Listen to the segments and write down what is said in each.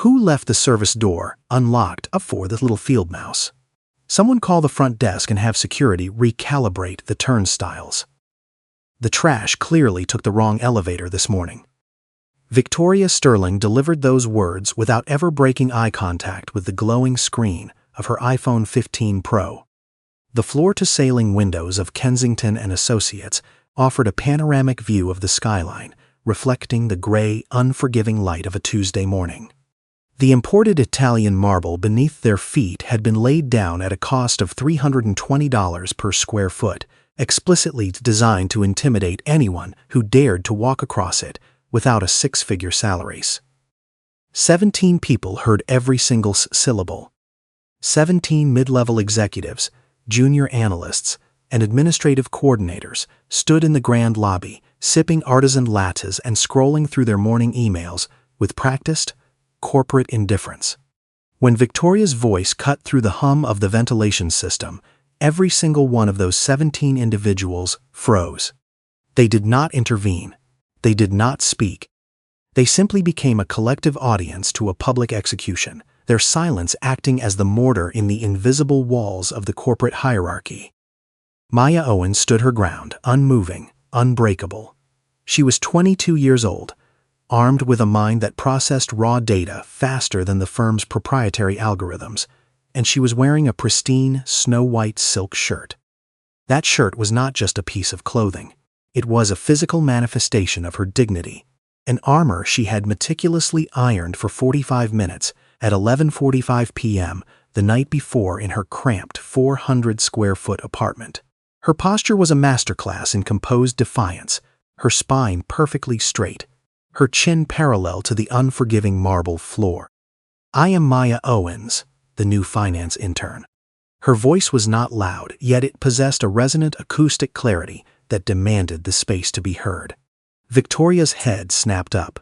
Who left the service door unlocked up for the little field mouse? Someone call the front desk and have security recalibrate the turnstiles. The trash clearly took the wrong elevator this morning. Victoria Sterling delivered those words without ever breaking eye contact with the glowing screen of her iPhone 15 Pro. The floor-to-ceiling windows of Kensington Associates offered a panoramic view of the skyline, reflecting the gray, unforgiving light of a Tuesday morning. The imported Italian marble beneath their feet had been laid down at a cost of $320 per square foot, explicitly designed to intimidate anyone who dared to walk across it without a six-figure salary. 17 people heard every single syllable. 17 mid-level executives, junior analysts, and administrative coordinators stood in the grand lobby, sipping artisan lattes and scrolling through their morning emails with practiced, corporate indifference. When Victoria's voice cut through the hum of the ventilation system, every single one of those 17 individuals froze. They did not intervene. They did not speak. They simply became a collective audience to a public execution, their silence acting as the mortar in the invisible walls of the corporate hierarchy. Maya Owens stood her ground, unmoving, unbreakable. She was 22 years old, armed with a mind that processed raw data faster than the firm's proprietary algorithms, and she was wearing a pristine, snow-white silk shirt. That shirt was not just a piece of clothing. It was a physical manifestation of her dignity, an armor she had meticulously ironed for 45 minutes at 11:45 p.m. the night before in her cramped 400-square-foot apartment. Her posture was a masterclass in composed defiance, her spine perfectly straight, her chin parallel to the unforgiving marble floor. "I am Maya Owens, the new finance intern." Her voice was not loud, yet it possessed a resonant acoustic clarity that demanded the space to be heard. Victoria's head snapped up.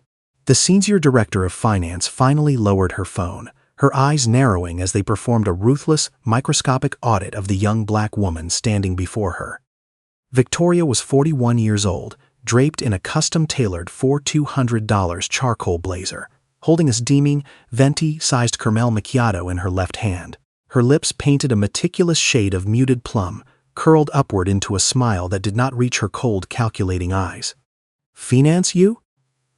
The senior director of finance finally lowered her phone, her eyes narrowing as they performed a ruthless, microscopic audit of the young black woman standing before her. Victoria was 41 years old, draped in a custom-tailored $4,200 charcoal blazer, holding a steaming, venti-sized caramel macchiato in her left hand. Her lips painted a meticulous shade of muted plum, curled upward into a smile that did not reach her cold, calculating eyes. "Finance you?"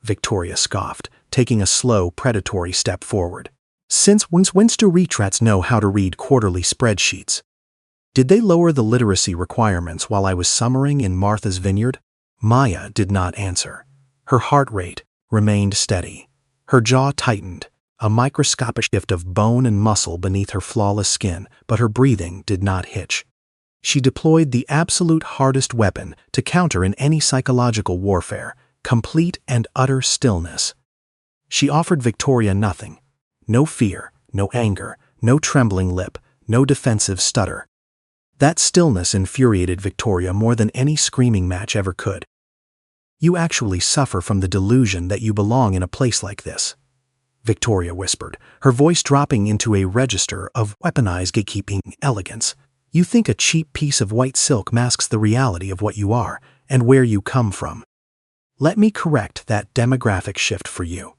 Victoria scoffed, taking a slow, predatory step forward. "Since when do retrats know how to read quarterly spreadsheets? Did they lower the literacy requirements while I was summering in Martha's Vineyard?" Maya did not answer. Her heart rate remained steady. Her jaw tightened, a microscopic shift of bone and muscle beneath her flawless skin, but her breathing did not hitch. She deployed the absolute hardest weapon to counter in any psychological warfare, complete and utter stillness. She offered Victoria nothing. No fear, no anger, no trembling lip, no defensive stutter. That stillness infuriated Victoria more than any screaming match ever could. "You actually suffer from the delusion that you belong in a place like this," Victoria whispered, her voice dropping into a register of weaponized gatekeeping elegance. "You think a cheap piece of white silk masks the reality of what you are and where you come from. Let me correct that demographic shift for you."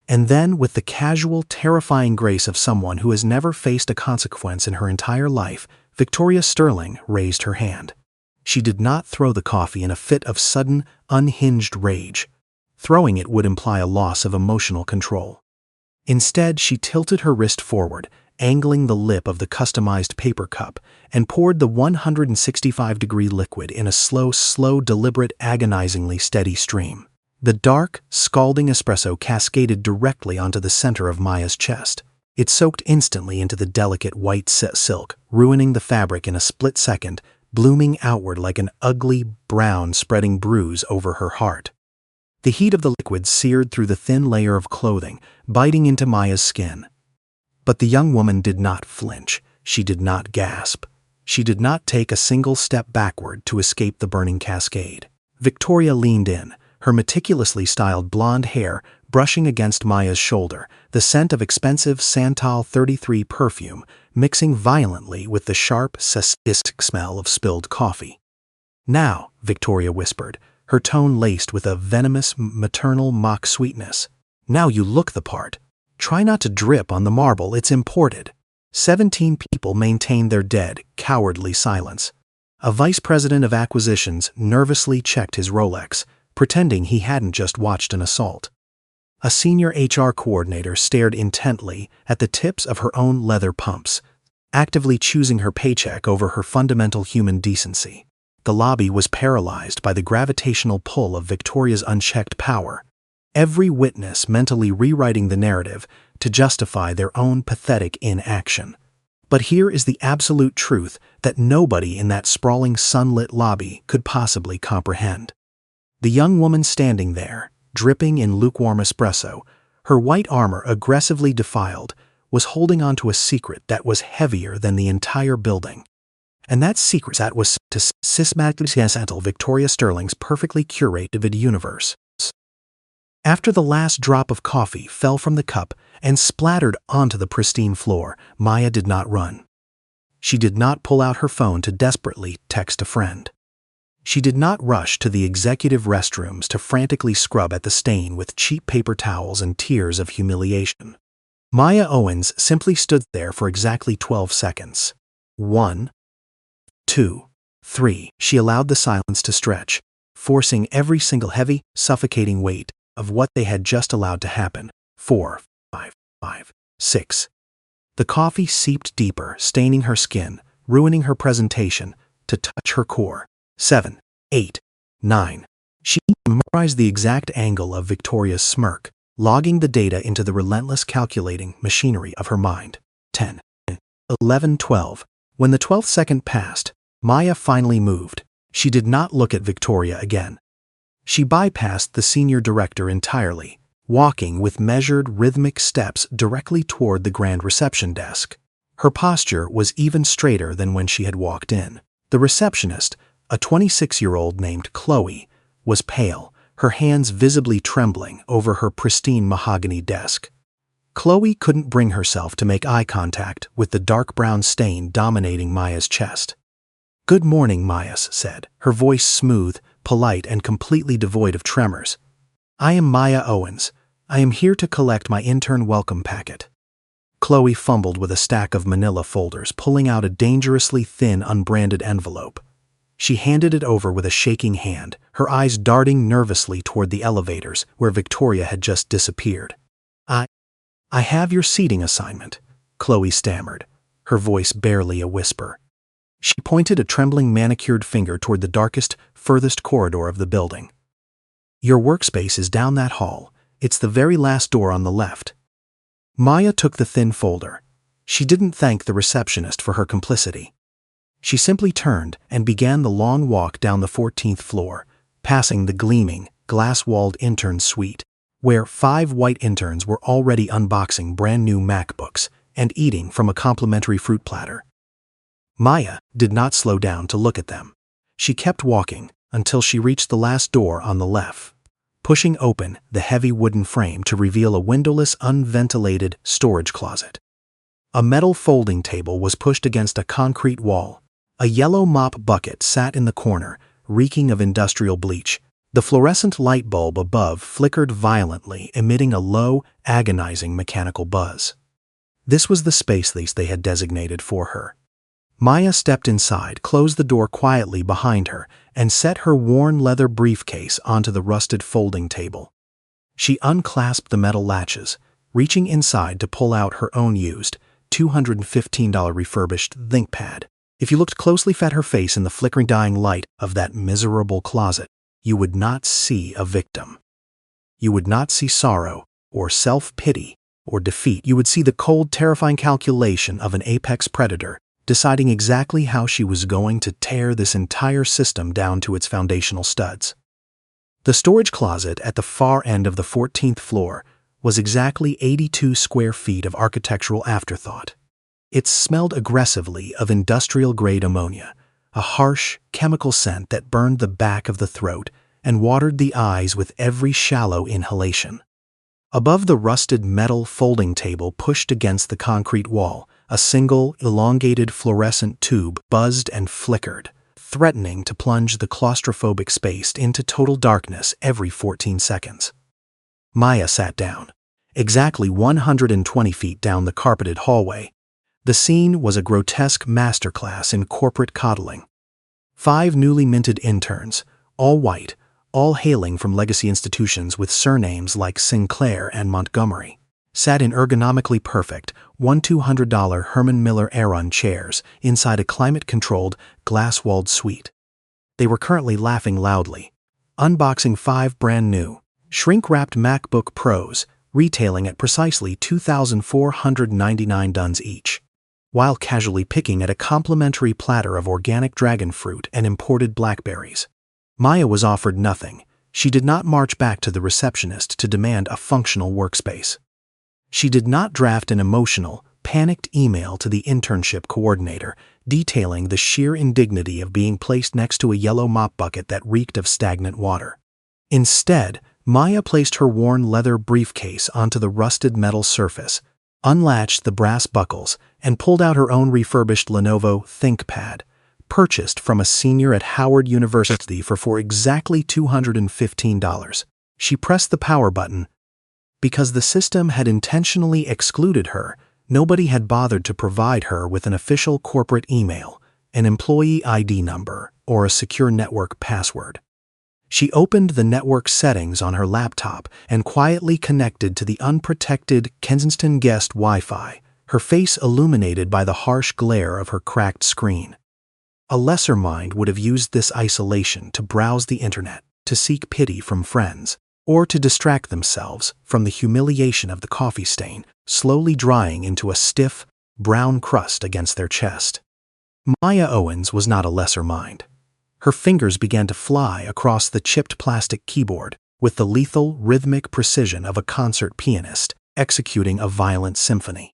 And then, with the casual, terrifying grace of someone who has never faced a consequence in her entire life, Victoria Sterling raised her hand. She did not throw the coffee in a fit of sudden, unhinged rage. Throwing it would imply a loss of emotional control. Instead, she tilted her wrist forward, angling the lip of the customized paper cup, and poured the 165-degree liquid in a slow, deliberate, agonizingly steady stream. The dark, scalding espresso cascaded directly onto the center of Maya's chest. It soaked instantly into the delicate white silk, ruining the fabric in a split second, blooming outward like an ugly, brown, spreading bruise over her heart. The heat of the liquid seared through the thin layer of clothing, biting into Maya's skin. But the young woman did not flinch. She did not gasp. She did not take a single step backward to escape the burning cascade. Victoria leaned in, her meticulously styled blonde hair brushing against Maya's shoulder, the scent of expensive Santal 33 perfume mixing violently with the sharp, sadistic smell of spilled coffee. "Now," Victoria whispered, her tone laced with a venomous, maternal mock sweetness. "Now you look the part. Try not to drip on the marble, it's imported. 17 people maintained their dead, cowardly silence. A vice president of acquisitions nervously checked his Rolex, pretending he hadn't just watched an assault. A senior HR coordinator stared intently at the tips of her own leather pumps, actively choosing her paycheck over her fundamental human decency. The lobby was paralyzed by the gravitational pull of Victoria's unchecked power, every witness mentally rewriting the narrative to justify their own pathetic inaction. But here is the absolute truth that nobody in that sprawling sunlit lobby could possibly comprehend. The young woman standing there, dripping in lukewarm espresso, her white armor aggressively defiled, was holding on to a secret that was heavier than the entire building. And that secret was to systematically dismantle Victoria Sterling's perfectly curated universe. After the last drop of coffee fell from the cup and splattered onto the pristine floor, Maya did not run. She did not pull out her phone to desperately text a friend. She did not rush to the executive restrooms to frantically scrub at the stain with cheap paper towels and tears of humiliation. Maya Owens simply stood there for exactly 12 seconds. 1, 2, 3. She allowed the silence to stretch, forcing every single heavy, suffocating weight of what they had just allowed to happen. 4, 5, 6. The coffee seeped deeper, staining her skin, ruining her presentation, to touch her core. 7, 8, 9. She memorized the exact angle of Victoria's smirk, logging the data into the relentless calculating machinery of her mind. 10, 11, 12. When the 12th second passed, Maya finally moved. She did not look at Victoria again. She bypassed the senior director entirely, walking with measured, rhythmic steps directly toward the grand reception desk. Her posture was even straighter than when she had walked in. The receptionist, a 26-year-old named Chloe, was pale, her hands visibly trembling over her pristine mahogany desk. Chloe couldn't bring herself to make eye contact with the dark brown stain dominating Maya's chest. "Good morning," Maya said, her voice smooth, polite, and completely devoid of tremors. "I am Maya Owens. I am here to collect my intern welcome packet." Chloe fumbled with a stack of manila folders, pulling out a dangerously thin, unbranded envelope. She handed it over with a shaking hand, her eyes darting nervously toward the elevators where Victoria had just disappeared. I have your seating assignment," Chloe stammered, her voice barely a whisper. She pointed a trembling manicured finger toward the darkest, furthest corridor of the building. "Your workspace is down that hall. It's the very last door on the left." Maya took the thin folder. She didn't thank the receptionist for her complicity. She simply turned and began the long walk down the 14th floor, passing the gleaming, glass-walled intern suite, where 5 white interns were already unboxing brand-new MacBooks and eating from a complimentary fruit platter. Maya did not slow down to look at them. She kept walking until she reached the last door on the left, pushing open the heavy wooden frame to reveal a windowless, unventilated storage closet. A metal folding table was pushed against a concrete wall. A yellow mop bucket sat in the corner, reeking of industrial bleach. The fluorescent light bulb above flickered violently, emitting a low, agonizing mechanical buzz. This was the space they had designated for her. Maya stepped inside, closed the door quietly behind her, and set her worn leather briefcase onto the rusted folding table. She unclasped the metal latches, reaching inside to pull out her own used, $215 refurbished ThinkPad. If you looked closely at her face in the flickering dying light of that miserable closet, you would not see a victim. You would not see sorrow, or self-pity, or defeat. You would see the cold, terrifying calculation of an apex predator, deciding exactly how she was going to tear this entire system down to its foundational studs. The storage closet at the far end of the 14th floor was exactly 82 square feet of architectural afterthought. It smelled aggressively of industrial-grade ammonia, a harsh, chemical scent that burned the back of the throat and watered the eyes with every shallow inhalation. Above the rusted metal folding table pushed against the concrete wall, a single, elongated fluorescent tube buzzed and flickered, threatening to plunge the claustrophobic space into total darkness every 14 seconds. Maya sat down. exactly 120 feet down the carpeted hallway. The scene was a grotesque masterclass in corporate coddling. 5 newly minted interns, all white, all hailing from legacy institutions with surnames like Sinclair and Montgomery, sat in ergonomically perfect $1,200 Herman Miller Aeron chairs inside a climate-controlled, glass-walled suite. They were currently laughing loudly, unboxing 5 brand-new, shrink-wrapped MacBook Pros, retailing at precisely $2,499 each, while casually picking at a complimentary platter of organic dragon fruit and imported blackberries. Maya was offered nothing. She did not march back to the receptionist to demand a functional workspace. She did not draft an emotional, panicked email to the internship coordinator detailing the sheer indignity of being placed next to a yellow mop bucket that reeked of stagnant water. Instead, Maya placed her worn leather briefcase onto the rusted metal surface, unlatched the brass buckles, and pulled out her own refurbished Lenovo ThinkPad, purchased from a senior at Howard University for exactly $215. She pressed the power button. Because the system had intentionally excluded her, nobody had bothered to provide her with an official corporate email, an employee ID number, or a secure network password. She opened the network settings on her laptop and quietly connected to the unprotected Kensington guest Wi-Fi, her face illuminated by the harsh glare of her cracked screen. A lesser mind would have used this isolation to browse the internet, to seek pity from friends, or to distract themselves from the humiliation of the coffee stain slowly drying into a stiff, brown crust against their chest. Maya Owens was not a lesser mind. Her fingers began to fly across the chipped plastic keyboard with the lethal, rhythmic precision of a concert pianist executing a violent symphony.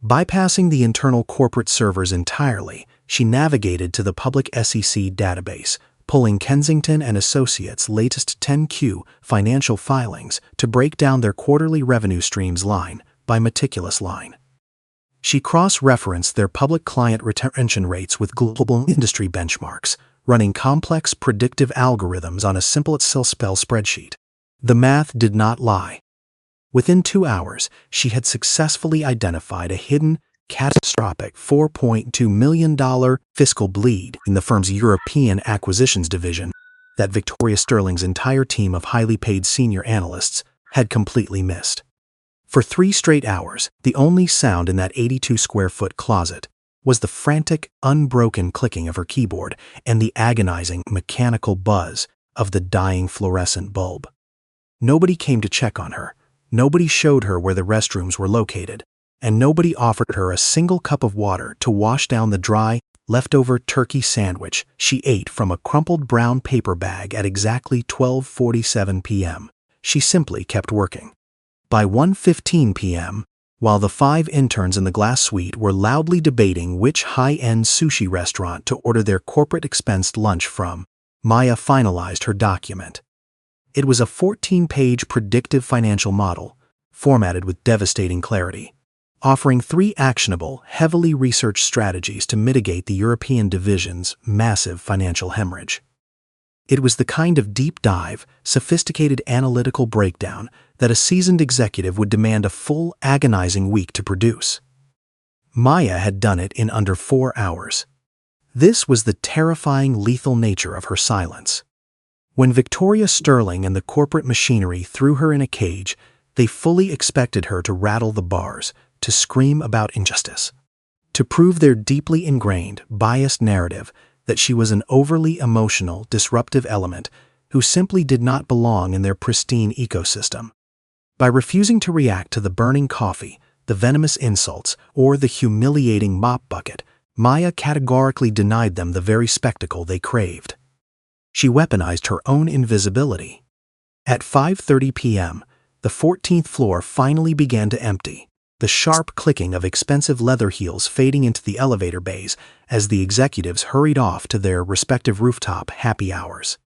Bypassing the internal corporate servers entirely, she navigated to the public SEC database, pulling Kensington Associates' latest 10Q financial filings to break down their quarterly revenue streams line by meticulous line. She cross-referenced their public client retention rates with global industry benchmarks, running complex predictive algorithms on a simple Excel spreadsheet. The math did not lie. Within 2 hours, she had successfully identified a hidden, catastrophic $4.2 million fiscal bleed in the firm's European acquisitions division that Victoria Sterling's entire team of highly paid senior analysts had completely missed. For 3 straight hours, the only sound in that 82-square-foot closet was the frantic, unbroken clicking of her keyboard and the agonizing, mechanical buzz of the dying fluorescent bulb. Nobody came to check on her, nobody showed her where the restrooms were located, and nobody offered her a single cup of water to wash down the dry, leftover turkey sandwich she ate from a crumpled brown paper bag at exactly 12:47 p.m. She simply kept working. By 1:15 p.m., while the 5 interns in the glass suite were loudly debating which high-end sushi restaurant to order their corporate-expensed lunch from, Maya finalized her document. It was a 14-page predictive financial model, formatted with devastating clarity, offering 3 actionable, heavily researched strategies to mitigate the European division's massive financial hemorrhage. It was the kind of deep-dive, sophisticated analytical breakdown that a seasoned executive would demand a full, agonizing week to produce. Maya had done it in under 4 hours. This was the terrifying, lethal nature of her silence. When Victoria Sterling and the corporate machinery threw her in a cage, they fully expected her to rattle the bars, to scream about injustice, to prove their deeply ingrained, biased narrative that she was an overly emotional, disruptive element who simply did not belong in their pristine ecosystem. By refusing to react to the burning coffee, the venomous insults, or the humiliating mop bucket, Maya categorically denied them the very spectacle they craved. She weaponized her own invisibility. At 5:30 p.m., the 14th floor finally began to empty, the sharp clicking of expensive leather heels fading into the elevator bays as the executives hurried off to their respective rooftop happy hours.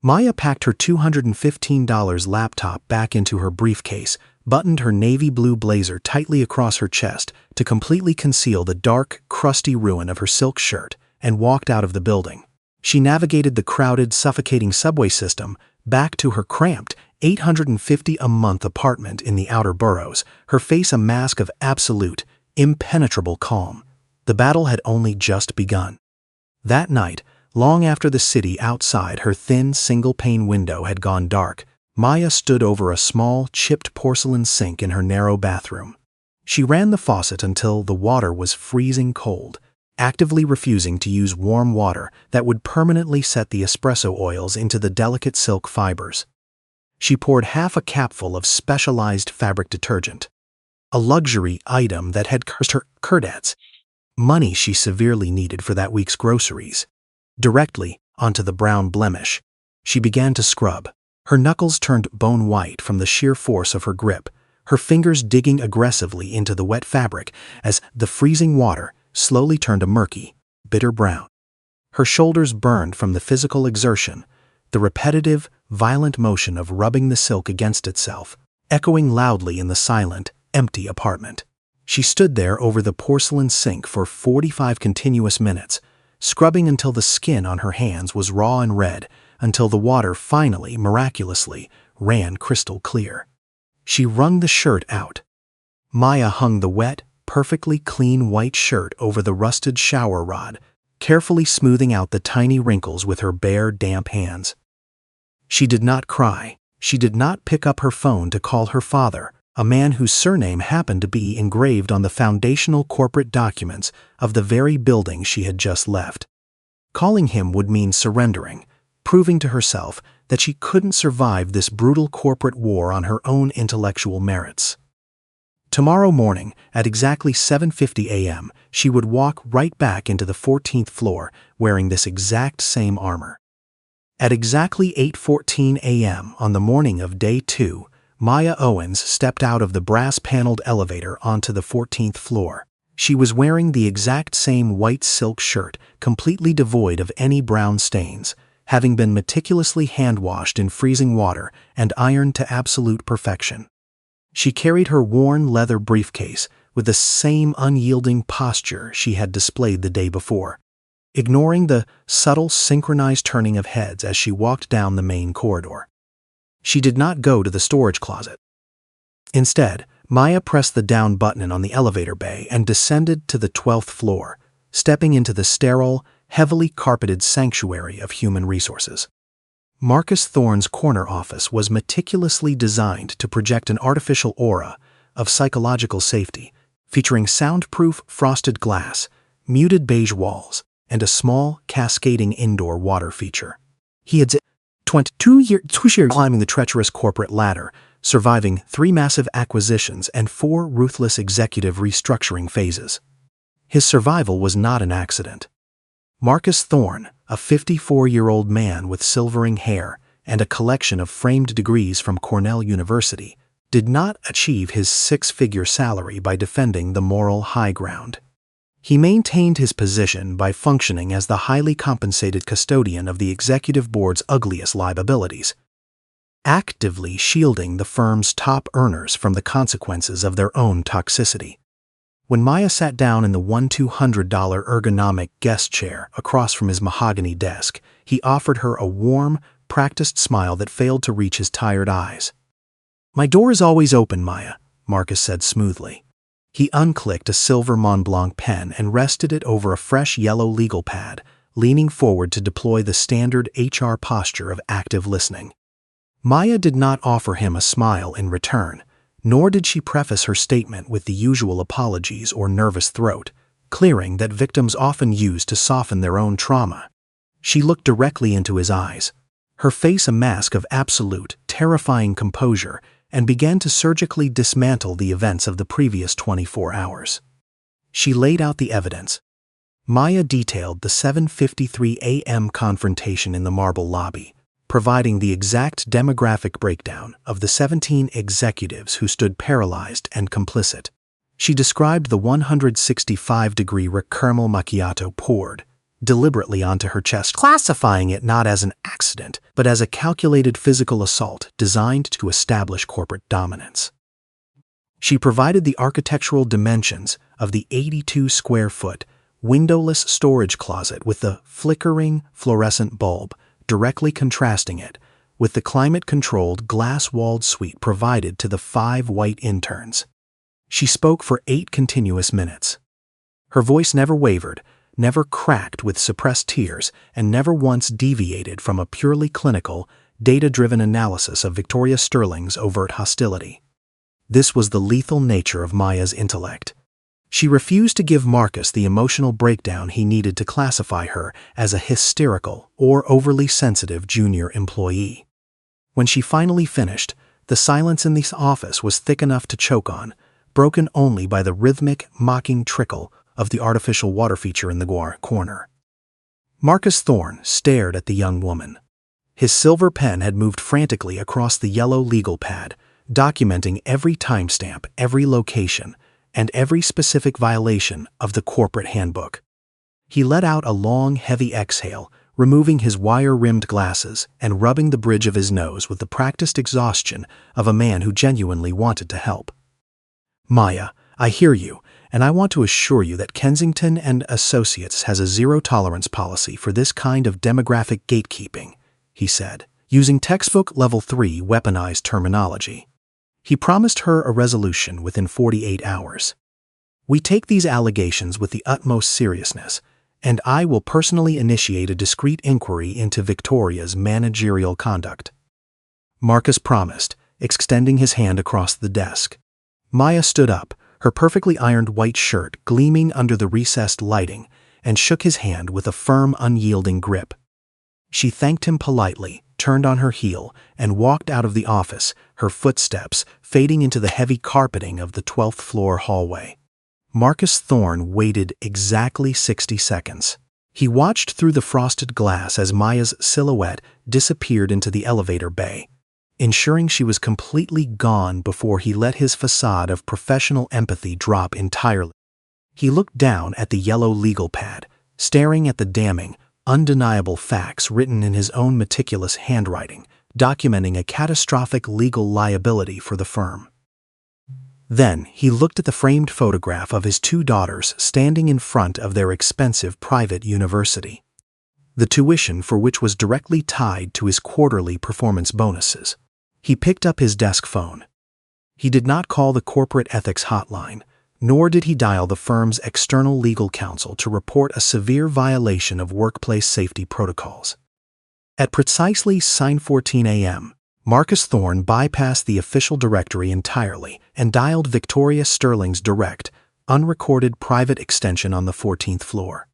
Maya packed her $215 laptop back into her briefcase, buttoned her navy blue blazer tightly across her chest to completely conceal the dark, crusty ruin of her silk shirt, and walked out of the building. She navigated the crowded, suffocating subway system back to her cramped, $850 a month apartment in the outer boroughs, her face a mask of absolute, impenetrable calm. The battle had only just begun. That night, long after the city outside her thin single-pane window had gone dark, Maya stood over a small, chipped porcelain sink in her narrow bathroom. She ran the faucet until the water was freezing cold, actively refusing to use warm water that would permanently set the espresso oils into the delicate silk fibers. She poured half a capful of specialized fabric detergent, a luxury item that had cost her credits, money she severely needed for that week's groceries, directly onto the brown blemish. She began to scrub. Her knuckles turned bone white from the sheer force of her grip, her fingers digging aggressively into the wet fabric as the freezing water slowly turned a murky, bitter brown. Her shoulders burned from the physical exertion, the repetitive, violent motion of rubbing the silk against itself, echoing loudly in the silent, empty apartment. She stood there over the porcelain sink for 45 continuous minutes, scrubbing until the skin on her hands was raw and red, until the water finally, miraculously, ran crystal clear. She wrung the shirt out. Maya hung the wet, perfectly clean white shirt over the rusted shower rod, carefully smoothing out the tiny wrinkles with her bare, damp hands. She did not cry. She did not pick up her phone to call her father, a man whose surname happened to be engraved on the foundational corporate documents of the very building she had just left. Calling him would mean surrendering, proving to herself that she couldn't survive this brutal corporate war on her own intellectual merits. Tomorrow morning, at exactly 7:50 a.m., she would walk right back into the 14th floor wearing this exact same armor. At exactly 8:14 a.m. on the morning of day 2, Maya Owens stepped out of the brass-paneled elevator onto the 14th floor. She was wearing the exact same white silk shirt, completely devoid of any brown stains, having been meticulously hand-washed in freezing water and ironed to absolute perfection. She carried her worn leather briefcase with the same unyielding posture she had displayed the day before, ignoring the subtle synchronized turning of heads as she walked down the main corridor. She did not go to the storage closet. Instead, Maya pressed the down button on the elevator bay and descended to the 12th floor, stepping into the sterile, heavily carpeted sanctuary of human resources. Marcus Thorne's corner office was meticulously designed to project an artificial aura of psychological safety, featuring soundproof frosted glass, muted beige walls, and a small, cascading indoor water feature. He had 22 years climbing the treacherous corporate ladder, surviving 3 massive acquisitions and 4 ruthless executive restructuring phases. His survival was not an accident. Marcus Thorne, a 54-year-old man with silvering hair and a collection of framed degrees from Cornell University, did not achieve his 6-figure salary by defending the moral high ground. He maintained his position by functioning as the highly compensated custodian of the executive board's ugliest liabilities, actively shielding the firm's top earners from the consequences of their own toxicity. When Maya sat down in the $200 ergonomic guest chair across from his mahogany desk, he offered her a warm, practiced smile that failed to reach his tired eyes. "My door is always open, Maya," Marcus said smoothly. He unclicked a silver Montblanc pen and rested it over a fresh yellow legal pad, leaning forward to deploy the standard HR posture of active listening. Maya did not offer him a smile in return, nor did she preface her statement with the usual apologies or nervous throat, clearing that victims often use to soften their own trauma. She looked directly into his eyes, her face a mask of absolute, terrifying composure, and began to surgically dismantle the events of the previous 24 hours. She laid out the evidence. Maya detailed the 7:53 a.m. confrontation in the marble lobby, providing the exact demographic breakdown of the 17 executives who stood paralyzed and complicit. She described the 165-degree caramel macchiato poured deliberately onto her chest, classifying it not as an accident, but as a calculated physical assault designed to establish corporate dominance. She provided the architectural dimensions of the 82-square-foot, windowless storage closet with the flickering fluorescent bulb, directly contrasting it with the climate-controlled, glass-walled suite provided to the 5 white interns. She spoke for 8 continuous minutes. Her voice never wavered, never cracked with suppressed tears, and never once deviated from a purely clinical, data-driven analysis of Victoria Sterling's overt hostility. This was the lethal nature of Maya's intellect. She refused to give Marcus the emotional breakdown he needed to classify her as a hysterical or overly sensitive junior employee. When she finally finished, the silence in the office was thick enough to choke on, broken only by the rhythmic, mocking trickle of the artificial water feature in the corner. Marcus Thorne stared at the young woman. His silver pen had moved frantically across the yellow legal pad, documenting every timestamp, every location, and every specific violation of the corporate handbook. He let out a long, heavy exhale, removing his wire-rimmed glasses and rubbing the bridge of his nose with the practiced exhaustion of a man who genuinely wanted to help. "Maya, I hear you, and I want to assure you that Kensington Associates has a zero-tolerance policy for this kind of demographic gatekeeping," he said, using textbook Level 3 weaponized terminology. He promised her a resolution within 48 hours. "We take these allegations with the utmost seriousness, and I will personally initiate a discreet inquiry into Victoria's managerial conduct." Marcus promised, extending his hand across the desk. Maya stood up, her perfectly ironed white shirt gleaming under the recessed lighting, and shook his hand with a firm, unyielding grip. She thanked him politely, turned on her heel, and walked out of the office, her footsteps fading into the heavy carpeting of the 12th floor hallway. Marcus Thorne waited exactly 60 seconds. He watched through the frosted glass as Maya's silhouette disappeared into the elevator bay, ensuring she was completely gone before he let his facade of professional empathy drop entirely. He looked down at the yellow legal pad, staring at the damning, undeniable facts written in his own meticulous handwriting, documenting a catastrophic legal liability for the firm. Then he looked at the framed photograph of his 2 daughters standing in front of their expensive private university, the tuition for which was directly tied to his quarterly performance bonuses. He picked up his desk phone. He did not call the corporate ethics hotline, nor did he dial the firm's external legal counsel to report a severe violation of workplace safety protocols. At precisely 9:14 a.m., Marcus Thorne bypassed the official directory entirely and dialed Victoria Sterling's direct, unrecorded private extension on the 14th floor.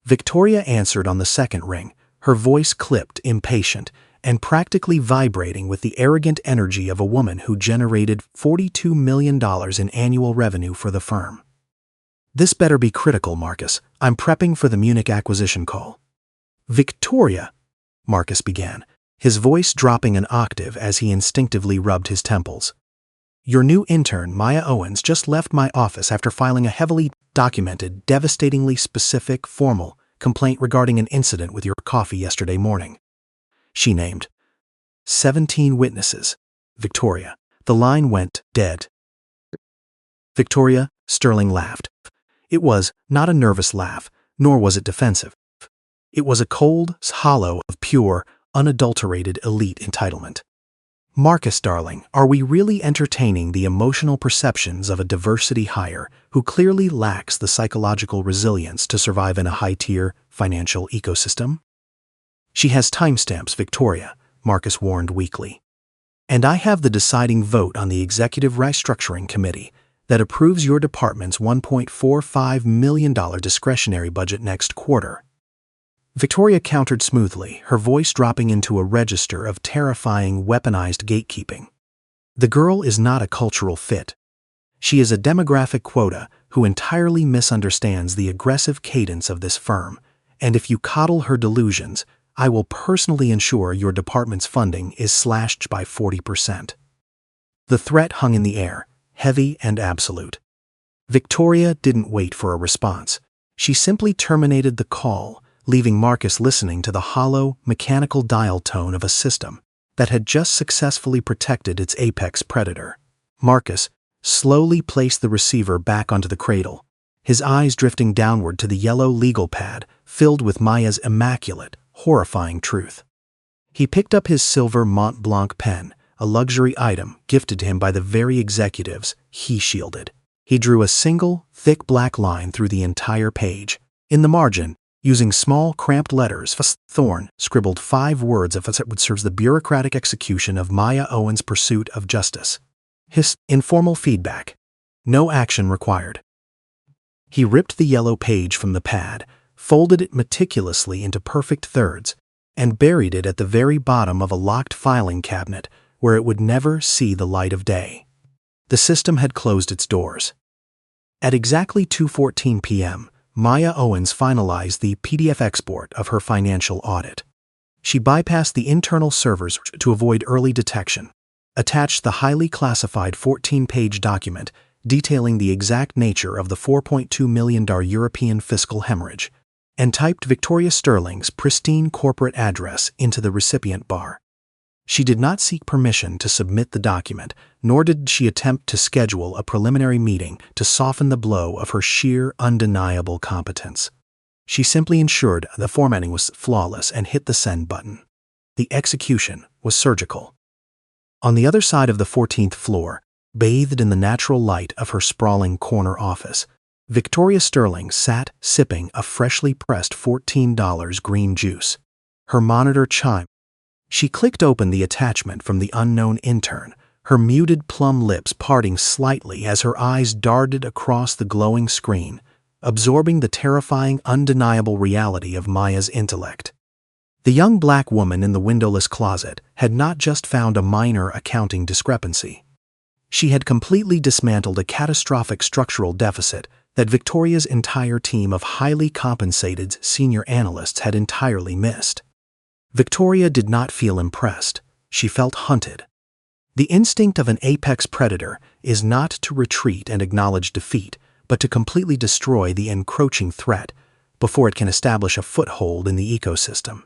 Victoria answered on the second ring, her voice clipped, impatient, and practically vibrating with the arrogant energy of a woman who generated $42 million in annual revenue for the firm. "This better be critical, Marcus. I'm prepping for the Munich acquisition call." "Victoria," Marcus began, his voice dropping an octave as he instinctively rubbed his temples. "Your new intern, Maya Owens, just left my office after filing a heavily documented, devastatingly specific, formal complaint regarding an incident with your coffee yesterday morning." She named 17 witnesses. "Victoria." The line went dead. "Victoria," Sterling laughed. It was not a nervous laugh, nor was it defensive. It was a cold hollow of pure, unadulterated elite entitlement. "Marcus, darling, are we really entertaining the emotional perceptions of a diversity hire who clearly lacks the psychological resilience to survive in a high-tier financial ecosystem?" "She has timestamps, Victoria," Marcus warned weakly. "And I have the deciding vote on the Executive Restructuring Committee that approves your department's $1.45 million discretionary budget next quarter." Victoria countered smoothly, her voice dropping into a register of terrifying, weaponized gatekeeping. "The girl is not a cultural fit. She is a demographic quota who entirely misunderstands the aggressive cadence of this firm, and if you coddle her delusions, I will personally ensure your department's funding is slashed by 40%. The threat hung in the air, heavy and absolute. Victoria didn't wait for a response. She simply terminated the call, leaving Marcus listening to the hollow, mechanical dial tone of a system that had just successfully protected its apex predator. Marcus slowly placed the receiver back onto the cradle, his eyes drifting downward to the yellow legal pad filled with Maya's immaculate, horrifying truth. He picked up his silver Mont Blanc pen, a luxury item gifted to him by the very executives he shielded. He drew a single, thick black line through the entire page. In the margin, using small, cramped letters, Thorne scribbled 5 words of what would serve the bureaucratic execution of Maya Owens' pursuit of justice. His informal feedback. No action required. He ripped the yellow page from the pad, folded it meticulously into perfect thirds, and buried it at the very bottom of a locked filing cabinet where it would never see the light of day. The system had closed its doors. At exactly 2:14 p.m., Maya Owens finalized the PDF export of her financial audit. She bypassed the internal servers to avoid early detection, attached the highly classified 14-page document detailing the exact nature of the $4.2 million European fiscal hemorrhage, and typed Victoria Sterling's pristine corporate address into the recipient bar. She did not seek permission to submit the document, nor did she attempt to schedule a preliminary meeting to soften the blow of her sheer, undeniable competence. She simply ensured the formatting was flawless and hit the send button. The execution was surgical. On the other side of the 14th floor, bathed in the natural light of her sprawling corner office, Victoria Sterling sat sipping a freshly pressed $14 green juice. Her monitor chimed. She clicked open the attachment from the unknown intern, her muted plum lips parting slightly as her eyes darted across the glowing screen, absorbing the terrifying, undeniable reality of Maya's intellect. The young black woman in the windowless closet had not just found a minor accounting discrepancy. She had completely dismantled a catastrophic structural deficit that Victoria's entire team of highly compensated senior analysts had entirely missed. Victoria did not feel impressed. She felt hunted. The instinct of an apex predator is not to retreat and acknowledge defeat, but to completely destroy the encroaching threat before it can establish a foothold in the ecosystem.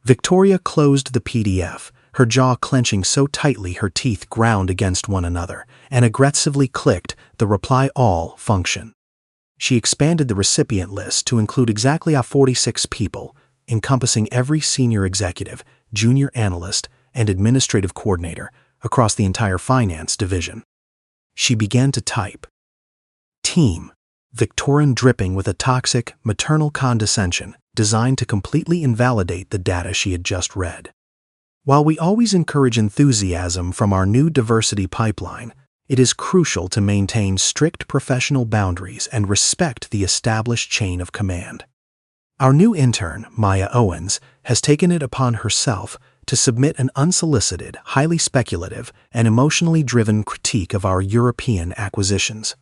Victoria closed the PDF, her jaw clenching so tightly her teeth ground against one another, and aggressively clicked the Reply All function. She expanded the recipient list to include exactly 46 people, encompassing every senior executive, junior analyst, and administrative coordinator across the entire finance division. She began to type. Team, Victorian dripping with a toxic, maternal condescension designed to completely invalidate the data she had just read. While we always encourage enthusiasm from our new diversity pipeline, it is crucial to maintain strict professional boundaries and respect the established chain of command. Our new intern, Maya Owens, has taken it upon herself to submit an unsolicited, highly speculative, and emotionally driven critique of our European acquisitions.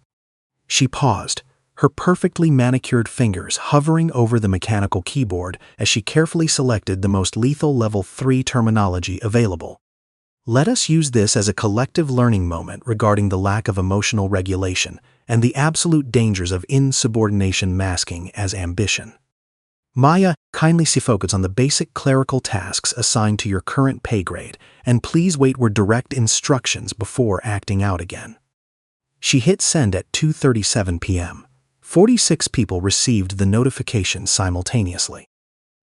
She paused, her perfectly manicured fingers hovering over the mechanical keyboard as she carefully selected the most lethal Level 3 terminology available. Let us use this as a collective learning moment regarding the lack of emotional regulation and the absolute dangers of insubordination masking as ambition. Maya, kindly focus on the basic clerical tasks assigned to your current pay grade, and please wait for direct instructions before acting out again. She hit send at 2:37 p.m. 46 people received the notification simultaneously.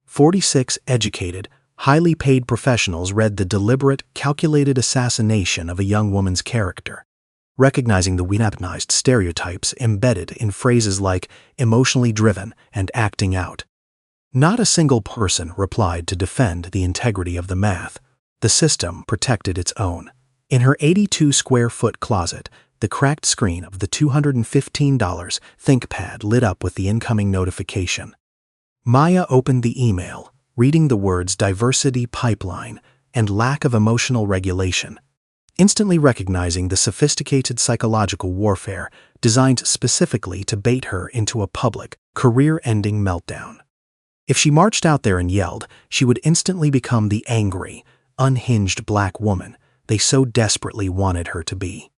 46 educated, highly paid professionals read the deliberate, calculated assassination of a young woman's character, recognizing the weaponized stereotypes embedded in phrases like emotionally driven and acting out. Not a single person replied to defend the integrity of the math. The system protected its own. In her 82-square-foot closet, the cracked screen of the $215 ThinkPad lit up with the incoming notification. Maya opened the email, reading the words diversity pipeline and lack of emotional regulation, instantly recognizing the sophisticated psychological warfare designed specifically to bait her into a public, career-ending meltdown. If she marched out there and yelled, she would instantly become the angry, unhinged black woman they so desperately wanted her to be.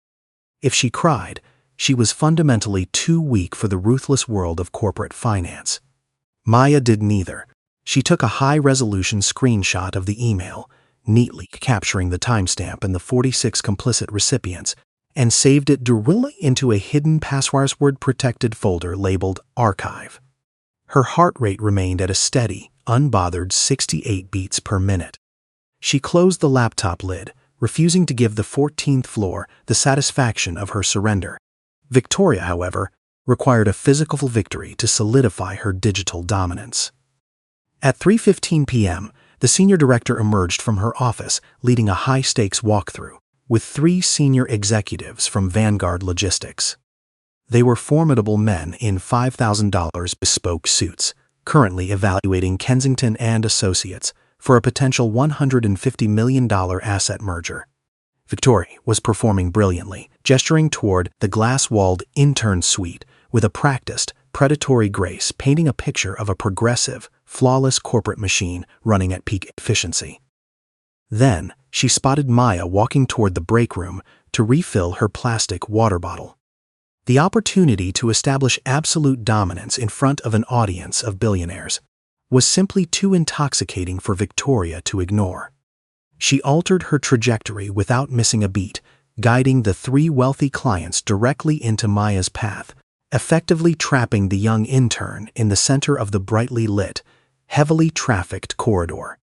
If she cried, she was fundamentally too weak for the ruthless world of corporate finance. Maya did neither. She took a high-resolution screenshot of the email, neatly capturing the timestamp and the 46 complicit recipients, and saved it directly into a hidden password-protected folder labeled Archive. Her heart rate remained at a steady, unbothered 68 beats per minute. She closed the laptop lid, refusing to give the 14th floor the satisfaction of her surrender. Victoria, however, required a physical victory to solidify her digital dominance. At 3:15 p.m., the senior director emerged from her office leading a high-stakes walkthrough with 3 senior executives from Vanguard Logistics. They were formidable men in $5,000 bespoke suits, currently evaluating Kensington Associates for a potential $150 million asset merger. Victoria was performing brilliantly, gesturing toward the glass-walled Intern suite with a practiced, predatory grace, painting a picture of a progressive, flawless corporate machine running at peak efficiency. Then, she spotted Maya walking toward the break room to refill her plastic water bottle. The opportunity to establish absolute dominance in front of an audience of billionaires was simply too intoxicating for Victoria to ignore. She altered her trajectory without missing a beat, guiding the 3 wealthy clients directly into Maya's path, effectively trapping the young intern in the center of the brightly lit, heavily trafficked corridor.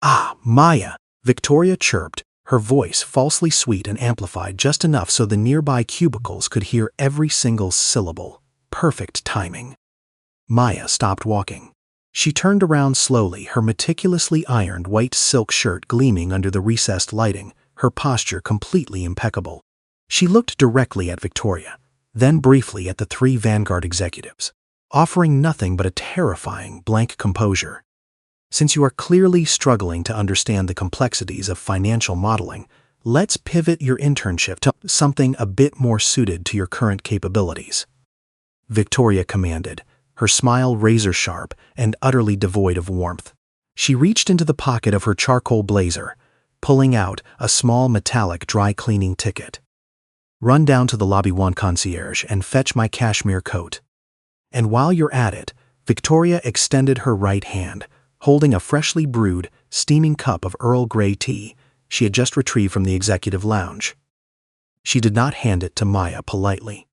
"Ah, Maya," Victoria chirped, her voice falsely sweet and amplified just enough so the nearby cubicles could hear every single syllable. Perfect timing. Maya stopped walking. She turned around slowly, her meticulously ironed white silk shirt gleaming under the recessed lighting, her posture completely impeccable. She looked directly at Victoria, then briefly at the 3 Vanguard executives, offering nothing but a terrifying blank composure. "Since you are clearly struggling to understand the complexities of financial modeling, let's pivot your internship to something a bit more suited to your current capabilities," Victoria commanded, her smile razor-sharp and utterly devoid of warmth. She reached into the pocket of her charcoal blazer, pulling out a small metallic dry-cleaning ticket. "Run down to the Lobby 1 concierge and fetch my cashmere coat. And while you're at it," Victoria extended her right hand, holding a freshly brewed, steaming cup of Earl Grey tea she had just retrieved from the executive lounge. She did not hand it to Maya politely.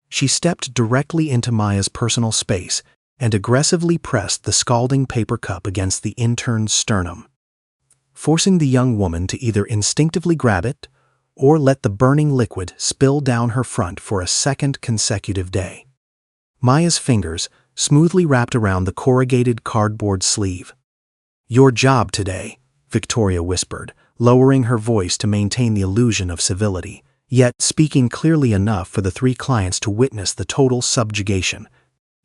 She stepped directly into Maya's personal space and aggressively pressed the scalding paper cup against the intern's sternum, forcing the young woman to either instinctively grab it or let the burning liquid spill down her front for a second consecutive day. Maya's fingers smoothly wrapped around the corrugated cardboard sleeve. "Your job today," Victoria whispered, lowering her voice to maintain the illusion of civility, yet speaking clearly enough for the 3 clients to witness the total subjugation,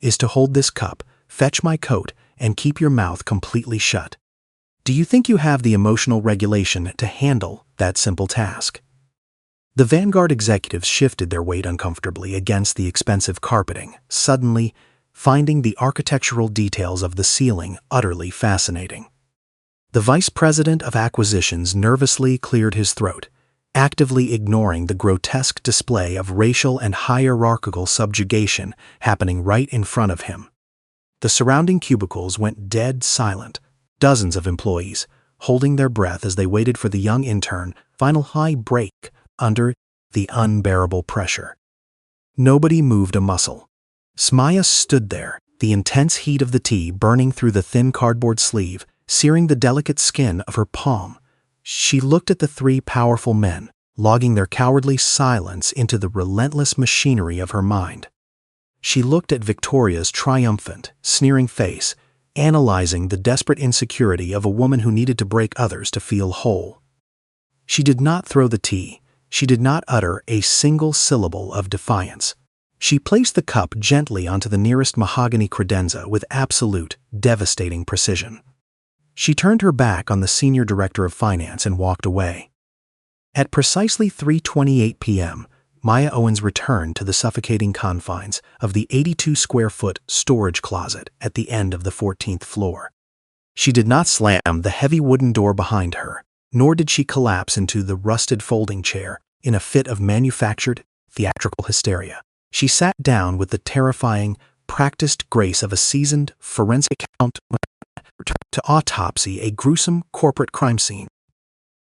"is to hold this cup, fetch my coat, and keep your mouth completely shut. Do you think you have the emotional regulation to handle that simple task?" The Vanguard executives shifted their weight uncomfortably against the expensive carpeting, suddenly finding the architectural details of the ceiling utterly fascinating. The vice president of acquisitions nervously cleared his throat, actively ignoring the grotesque display of racial and hierarchical subjugation happening right in front of him. The surrounding cubicles went dead silent, dozens of employees holding their breath as they waited for the young intern's final high break under the unbearable pressure. Nobody moved a muscle. Maya stood there, the intense heat of the tea burning through the thin cardboard sleeve, searing the delicate skin of her palm. She looked at the 3 powerful men, logging their cowardly silence into the relentless machinery of her mind. She looked at Victoria's triumphant, sneering face, analyzing the desperate insecurity of a woman who needed to break others to feel whole. She did not throw the tea. She did not utter a single syllable of defiance. She placed the cup gently onto the nearest mahogany credenza with absolute, devastating precision. She turned her back on the senior director of finance and walked away. At precisely 3:28 p.m., Maya Owens returned to the suffocating confines of the 82-square-foot storage closet at the end of the 14th floor. She did not slam the heavy wooden door behind her, nor did she collapse into the rusted folding chair in a fit of manufactured, theatrical hysteria. She sat down with the terrifying, practiced grace of a seasoned forensic accountant to autopsy a gruesome corporate crime scene.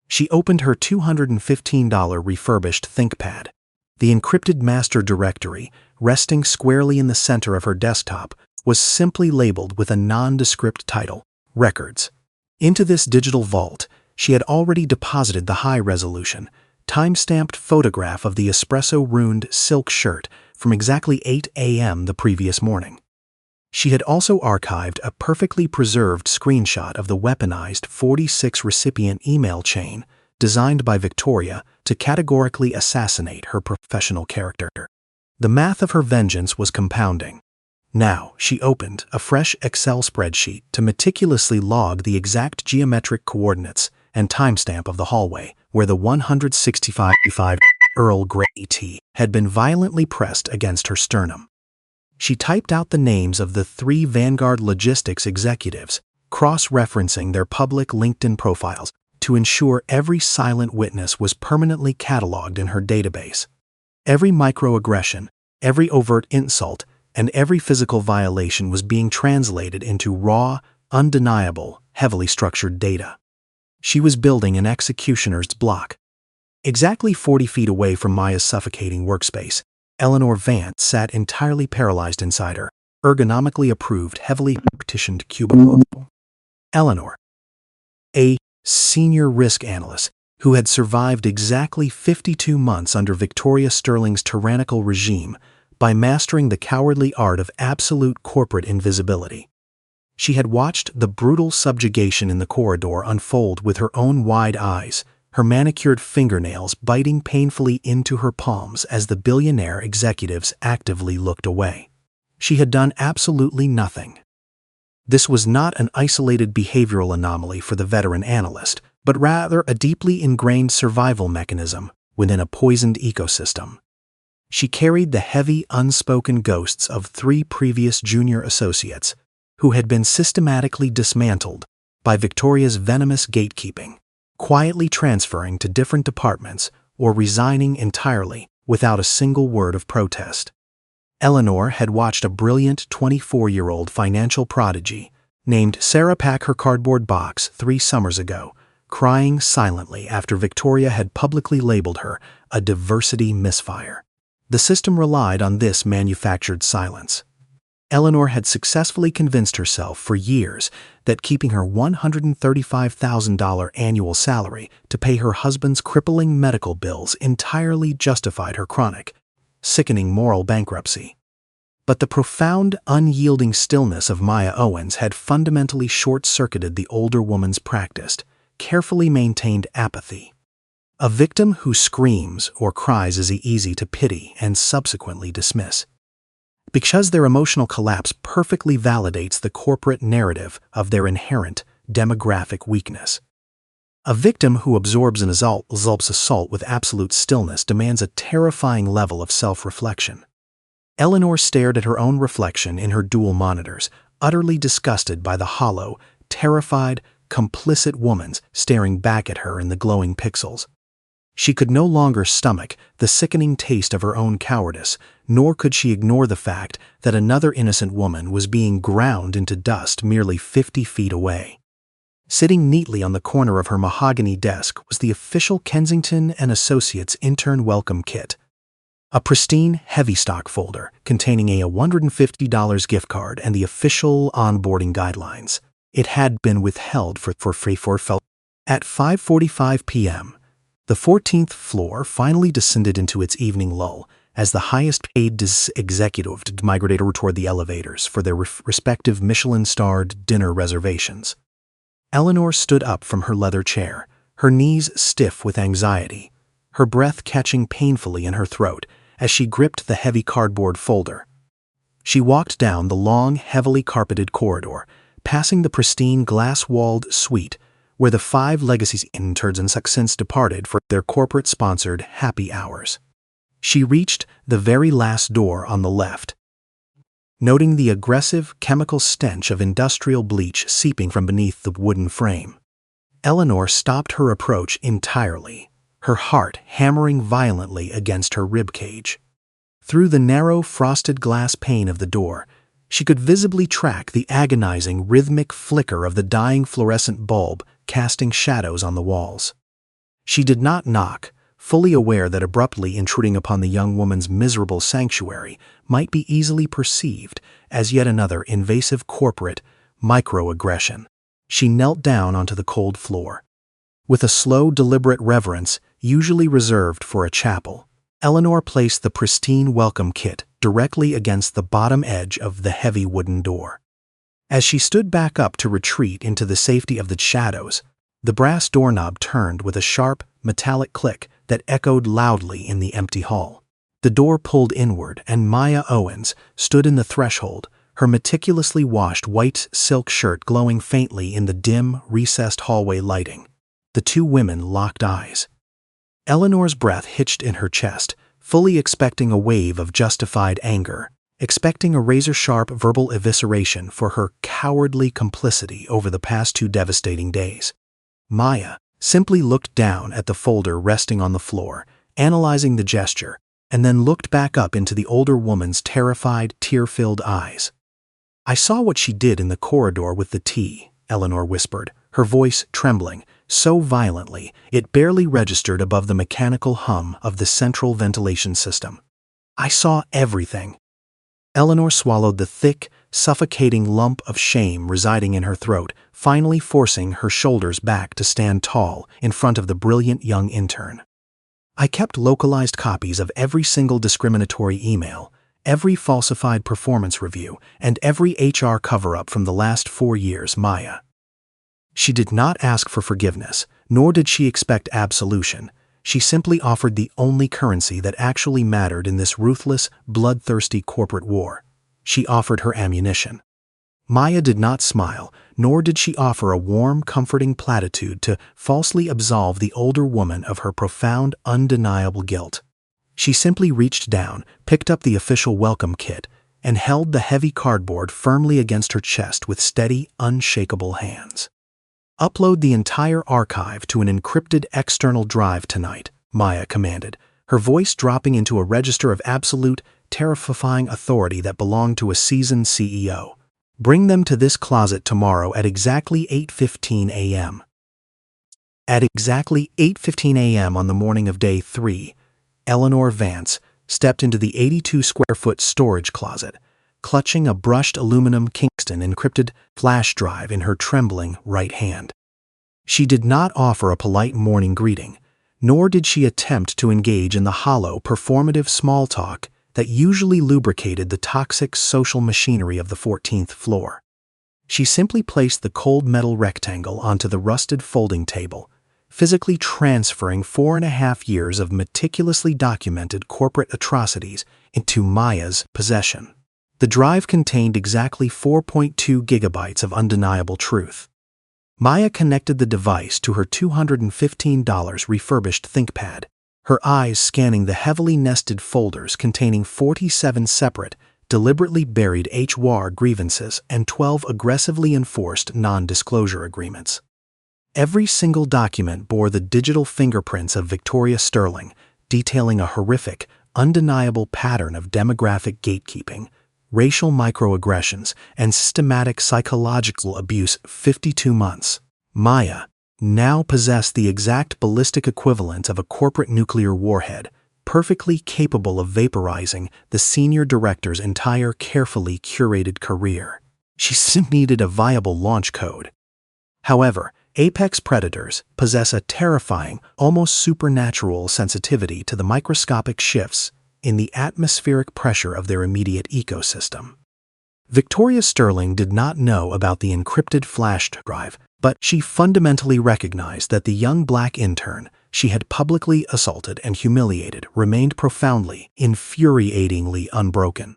She opened her $215 refurbished ThinkPad. The encrypted master directory, resting squarely in the center of her desktop, was simply labeled with a nondescript title, Records. Into this digital vault, she had already deposited the high-resolution, time-stamped photograph of the espresso-ruined silk shirt from exactly 8 a.m. the previous morning. She had also archived a perfectly preserved screenshot of the weaponized 46-recipient email chain designed by Victoria to categorically assassinate her professional character. The math of her vengeance was compounding. Now, she opened a fresh Excel spreadsheet to meticulously log the exact geometric coordinates and timestamp of the hallway where the 165 Earl Grey tea had been violently pressed against her sternum. She typed out the names of the 3 Vanguard Logistics executives, cross-referencing their public LinkedIn profiles to ensure every silent witness was permanently cataloged in her database. Every microaggression, every overt insult, and every physical violation was being translated into raw, undeniable, heavily structured data. She was building an executioner's block. Exactly 40 feet away from Maya's suffocating workspace, Eleanor Vance sat entirely paralyzed inside her ergonomically approved, heavily partitioned cubicle. Eleanor, a senior risk analyst who had survived exactly 52 months under Victoria Sterling's tyrannical regime by mastering the cowardly art of absolute corporate invisibility. She had watched the brutal subjugation in the corridor unfold with her own wide eyes, her manicured fingernails biting painfully into her palms as the billionaire executives actively looked away. She had done absolutely nothing. This was not an isolated behavioral anomaly for the veteran analyst, but rather a deeply ingrained survival mechanism within a poisoned ecosystem. She carried the heavy, unspoken ghosts of 3 previous junior associates who had been systematically dismantled by Victoria's venomous gatekeeping, quietly transferring to different departments or resigning entirely without a single word of protest. Eleanor had watched a brilliant 24-year-old financial prodigy named Sarah pack her cardboard box 3 summers ago, crying silently after Victoria had publicly labeled her a diversity misfire. The system relied on this manufactured silence. Eleanor had successfully convinced herself for years that keeping her $135,000 annual salary to pay her husband's crippling medical bills entirely justified her chronic, sickening moral bankruptcy. But the profound, unyielding stillness of Maya Owens had fundamentally short-circuited the older woman's practiced, carefully maintained apathy. A victim who screams or cries is easy to pity and subsequently dismiss, because their emotional collapse perfectly validates the corporate narrative of their inherent demographic weakness. A victim who absorbs an assault with absolute stillness demands a terrifying level of self-reflection. Eleanor stared at her own reflection in her dual monitors, utterly disgusted by the hollow, terrified, complicit woman staring back at her in the glowing pixels. She could no longer stomach the sickening taste of her own cowardice, nor could she ignore the fact that another innocent woman was being ground into dust merely 50 feet away. Sitting neatly on the corner of her mahogany desk was the official Kensington Associates Intern welcome kit, a pristine, heavy stock folder containing a $150 gift card and the official onboarding guidelines. It had been withheld for free for fellow. At 5:45 p.m., the 14th floor finally descended into its evening lull as the highest-paid executive migrated toward the elevators for their respective Michelin-starred dinner reservations. Eleanor stood up from her leather chair, her knees stiff with anxiety, her breath catching painfully in her throat as she gripped the heavy cardboard folder. She walked down the long, heavily carpeted corridor, passing the pristine glass-walled suite where the 5 legacy interns and since departed for their corporate-sponsored happy hours. She reached the very last door on the left. Noting the aggressive chemical stench of industrial bleach seeping from beneath the wooden frame, Eleanor stopped her approach entirely, her heart hammering violently against her ribcage. Through the narrow frosted glass pane of the door, she could visibly track the agonizing rhythmic flicker of the dying fluorescent bulb casting shadows on the walls. She did not knock, fully aware that abruptly intruding upon the young woman's miserable sanctuary might be easily perceived as yet another invasive corporate microaggression. She knelt down onto the cold floor. With a slow, deliberate reverence, usually reserved for a chapel, Eleanor placed the pristine welcome kit directly against the bottom edge of the heavy wooden door. As she stood back up to retreat into the safety of the shadows, the brass doorknob turned with a sharp, metallic click that echoed loudly in the empty hall. The door pulled inward, and Maya Owens stood in the threshold, her meticulously washed white silk shirt glowing faintly in the dim, recessed hallway lighting. The two women locked eyes. Eleanor's breath hitched in her chest, fully expecting a wave of justified anger, expecting a razor-sharp verbal evisceration for her cowardly complicity over the past 2 devastating days. Maya simply looked down at the folder resting on the floor, analyzing the gesture, and then looked back up into the older woman's terrified, tear-filled eyes. "I saw what she did in the corridor with the tea," Eleanor whispered, her voice trembling so violently it barely registered above the mechanical hum of the central ventilation system. "I saw everything." Eleanor swallowed the thick, suffocating lump of shame residing in her throat, finally forcing her shoulders back to stand tall in front of the brilliant young intern. "I kept localized copies of every single discriminatory email, every falsified performance review, and every HR cover-up from the last 4 years, Maya." She did not ask for forgiveness, nor did she expect absolution. She simply offered the only currency that actually mattered in this ruthless, bloodthirsty corporate war. She offered her ammunition. Maya did not smile, nor did she offer a warm, comforting platitude to falsely absolve the older woman of her profound, undeniable guilt. She simply reached down, picked up the official welcome kit, and held the heavy cardboard firmly against her chest with steady, unshakable hands. "Upload the entire archive to an encrypted external drive tonight," Maya commanded, her voice dropping into a register of absolute, terrifying authority that belonged to a seasoned CEO. "Bring them to this closet tomorrow at exactly 8:15 a.m. At exactly 8:15 a.m. on the morning of day 3, Eleanor Vance stepped into the 82-square-foot storage closet, clutching a brushed aluminum Kingston encrypted flash drive in her trembling right hand. She did not offer a polite morning greeting, nor did she attempt to engage in the hollow, performative small talk that usually lubricated the toxic social machinery of the 14th floor. She simply placed the cold metal rectangle onto the rusted folding table, physically transferring 4.5 years of meticulously documented corporate atrocities into Maya's possession. The drive contained exactly 4.2 gigabytes of undeniable truth. Maya connected the device to her $215 refurbished ThinkPad, her eyes scanning the heavily nested folders containing 47 separate, deliberately buried HR grievances and 12 aggressively enforced non-disclosure agreements. Every single document bore the digital fingerprints of Victoria Sterling, detailing a horrific, undeniable pattern of demographic gatekeeping, racial microaggressions, and systematic psychological abuse. 52 months. Maya now possessed the exact ballistic equivalent of a corporate nuclear warhead, perfectly capable of vaporizing the senior director's entire carefully curated career. She simply needed a viable launch code. However, apex predators possess a terrifying, almost supernatural sensitivity to the microscopic shifts in the atmospheric pressure of their immediate ecosystem. Victoria Sterling did not know about the encrypted flash drive, but she fundamentally recognized that the young black intern she had publicly assaulted and humiliated remained profoundly, infuriatingly unbroken.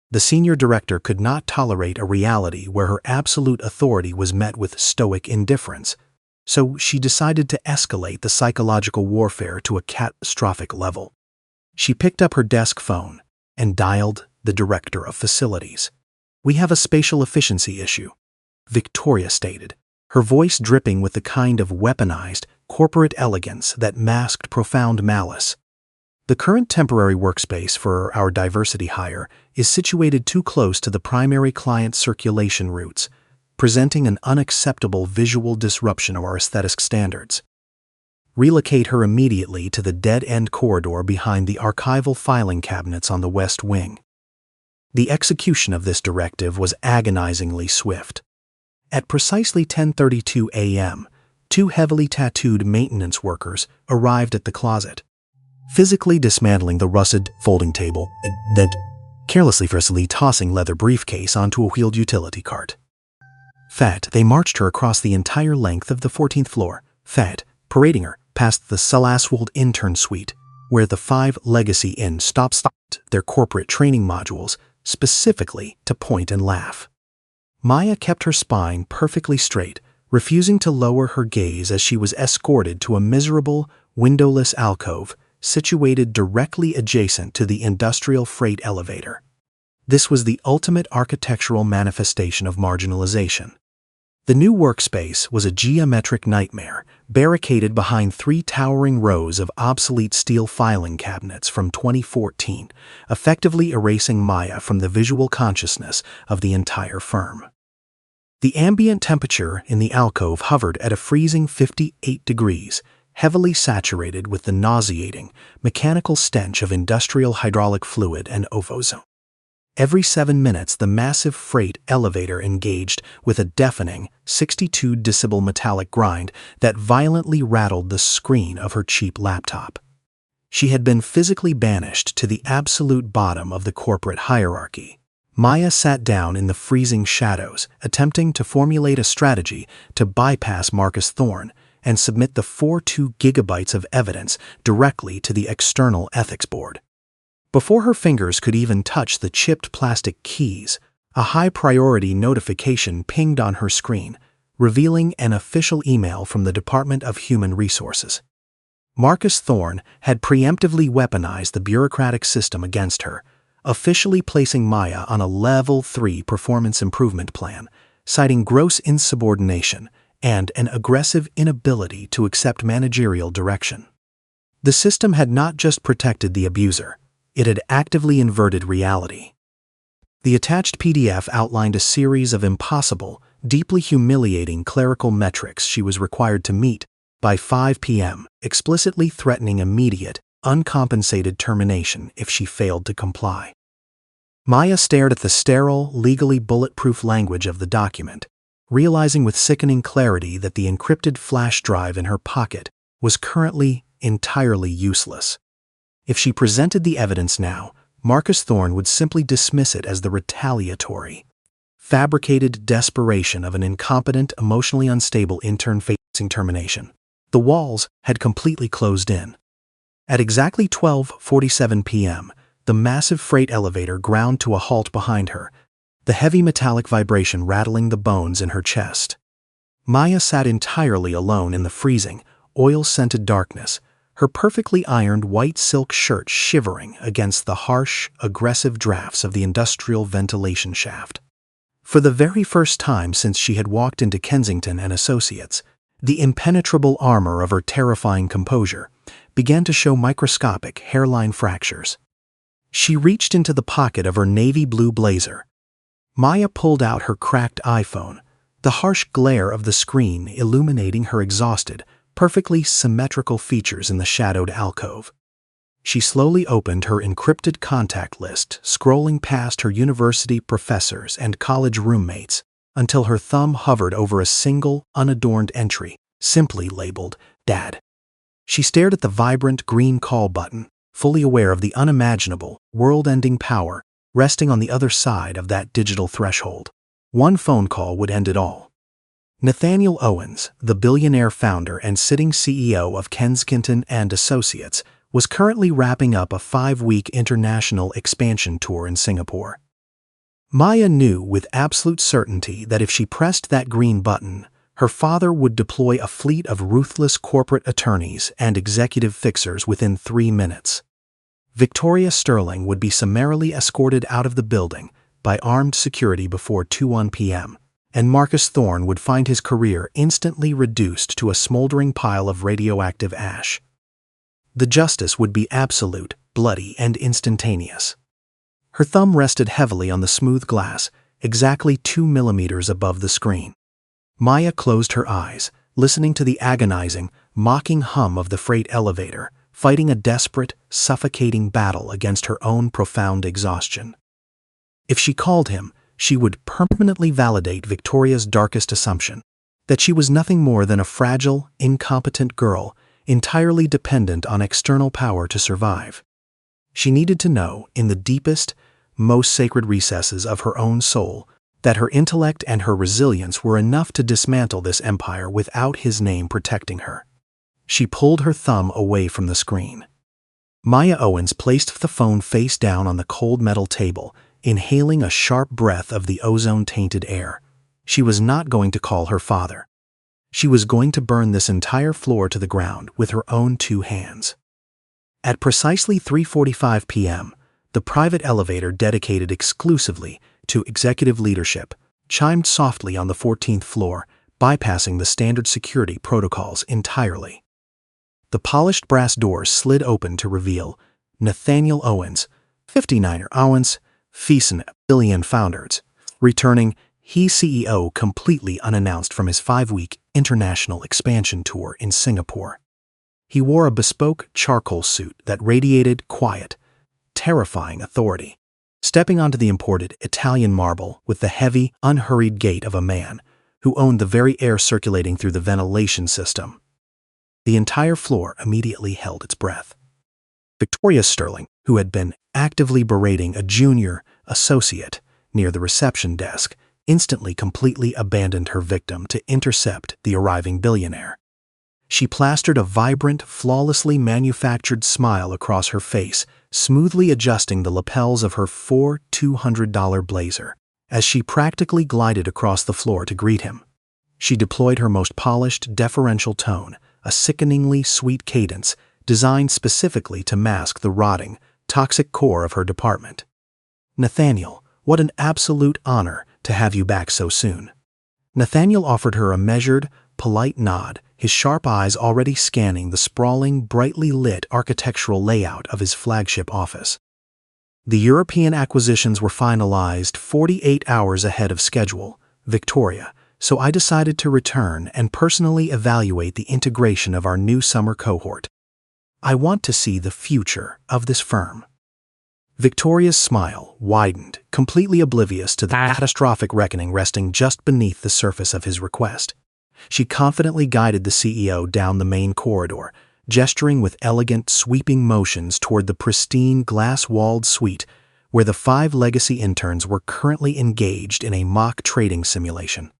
The senior director could not tolerate a reality where her absolute authority was met with stoic indifference, so she decided to escalate the psychological warfare to a catastrophic level. She picked up her desk phone and dialed the director of facilities. "We have a spatial efficiency issue," Victoria stated, her voice dripping with the kind of weaponized, corporate elegance that masked profound malice. "The current temporary workspace for our diversity hire is situated too close to the primary client circulation routes, presenting an unacceptable visual disruption of our aesthetic standards. Relocate her immediately to the dead-end corridor behind the archival filing cabinets on the west wing." The execution of this directive was agonizingly swift. At precisely 10:32 a.m., two heavily tattooed maintenance workers arrived at the closet, physically dismantling the rusted folding table and then carelessly tossing leather briefcase onto a wheeled utility cart. They marched her across the entire length of the 14th floor, parading her past the Sullaswold Intern suite, where the 5 Legacy Inn stopped their corporate training modules specifically to point and laugh. Maya kept her spine perfectly straight, refusing to lower her gaze as she was escorted to a miserable, windowless alcove situated directly adjacent to the industrial freight elevator. This was the ultimate architectural manifestation of marginalization. The new workspace was a geometric nightmare, barricaded behind 3 towering rows of obsolete steel filing cabinets from 2014, effectively erasing Maya from the visual consciousness of the entire firm. The ambient temperature in the alcove hovered at a freezing 58 degrees, heavily saturated with the nauseating, mechanical stench of industrial hydraulic fluid and ozone. Every 7 minutes, the massive freight elevator engaged with a deafening 62 decibel metallic grind that violently rattled the screen of her cheap laptop. She had been physically banished to the absolute bottom of the corporate hierarchy. Maya sat down in the freezing shadows, attempting to formulate a strategy to bypass Marcus Thorne and submit the 42 gigabytes of evidence directly to the external ethics board. Before her fingers could even touch the chipped plastic keys, a high-priority notification pinged on her screen, revealing an official email from the Department of Human Resources. Marcus Thorne had preemptively weaponized the bureaucratic system against her, officially placing Maya on a Level 3 performance improvement plan, citing gross insubordination and an aggressive inability to accept managerial direction. The system had not just protected the abuser, it had actively inverted reality. The attached PDF outlined a series of impossible, deeply humiliating clerical metrics she was required to meet by 5 p.m., explicitly threatening immediate, uncompensated termination if she failed to comply. Maya stared at the sterile, legally bulletproof language of the document, realizing with sickening clarity that the encrypted flash drive in her pocket was currently entirely useless. If she presented the evidence now, Marcus Thorne would simply dismiss it as the retaliatory, fabricated desperation of an incompetent, emotionally unstable intern facing termination. The walls had completely closed in. At exactly 12:47 p.m., the massive freight elevator ground to a halt behind her, the heavy metallic vibration rattling the bones in her chest. Maya sat entirely alone in the freezing, oil-scented darkness, her perfectly ironed white silk shirt shivering against the harsh, aggressive drafts of the industrial ventilation shaft. For the very first time since she had walked into Kensington Associates, the impenetrable armor of her terrifying composure began to show microscopic hairline fractures. She reached into the pocket of her navy blue blazer. Maya pulled out her cracked iPhone, the harsh glare of the screen illuminating her exhausted, perfectly symmetrical features in the shadowed alcove. She slowly opened her encrypted contact list, scrolling past her university professors and college roommates until her thumb hovered over a single, unadorned entry, simply labeled Dad. She stared at the vibrant green call button, fully aware of the unimaginable, world-ending power resting on the other side of that digital threshold. One phone call would end it all. Maya Owens, the Billionaire founder and sitting CEO of Kensington Associates, was currently wrapping up a 5-week international expansion tour in Singapore. Maya knew with absolute certainty that if she pressed that green button, her father would deploy a fleet of ruthless corporate attorneys and executive fixers within 3 minutes. Victoria Sterling would be summarily escorted out of the building by armed security before 2:01 p.m., and Marcus Thorne would find his career instantly reduced to a smoldering pile of radioactive ash. The justice would be absolute, bloody, and instantaneous. Her thumb rested heavily on the smooth glass, exactly 2 millimeters above the screen. Maya closed her eyes, listening to the agonizing, mocking hum of the freight elevator, fighting a desperate, suffocating battle against her own profound exhaustion. If she called him, she would permanently validate Victoria's darkest assumption, that she was nothing more than a fragile, incompetent girl, entirely dependent on external power to survive. She needed to know, in the deepest, most sacred recesses of her own soul, that her intellect and her resilience were enough to dismantle this empire without his name protecting her. She pulled her thumb away from the screen. Maya Owens placed the phone face down on the cold metal table, inhaling a sharp breath of the ozone-tainted air. She was not going to call her father. She was going to burn this entire floor to the ground with her own 2 hands. At precisely 3:45 p.m., the private elevator dedicated exclusively to executive leadership chimed softly on the 14th floor, bypassing the standard security protocols entirely. The polished brass doors slid open to reveal Nathaniel Owens, 59er Owens, Feason Billionaire founders, returning, he CEO completely unannounced from his 5-week international expansion tour in Singapore. He wore a bespoke charcoal suit that radiated quiet, terrifying authority, stepping onto the imported Italian marble with the heavy, unhurried gait of a man who owned the very air circulating through the ventilation system. The entire floor immediately held its breath. Victoria Sterling, who had been actively berating a junior associate near the reception desk, instantly completely abandoned her victim to intercept the arriving billionaire. She plastered a vibrant, flawlessly manufactured smile across her face, smoothly adjusting the lapels of her $200 blazer, as she practically glided across the floor to greet him. She deployed her most polished, deferential tone, a sickeningly sweet cadence designed specifically to mask the rotting, toxic core of her department. "Nathaniel, what an absolute honor to have you back so soon." Nathaniel offered her a measured, polite nod, his sharp eyes already scanning the sprawling, brightly lit architectural layout of his flagship office. "The European acquisitions were finalized 48 hours ahead of schedule, Victoria, so I decided to return and personally evaluate the integration of our new summer cohort. I want to see the future of this firm." Victoria's smile widened, completely oblivious to the catastrophic reckoning resting just beneath the surface of his request. She confidently guided the CEO down the main corridor, gesturing with elegant, sweeping motions toward the pristine, glass-walled suite where the 5 legacy interns were currently engaged in a mock trading simulation.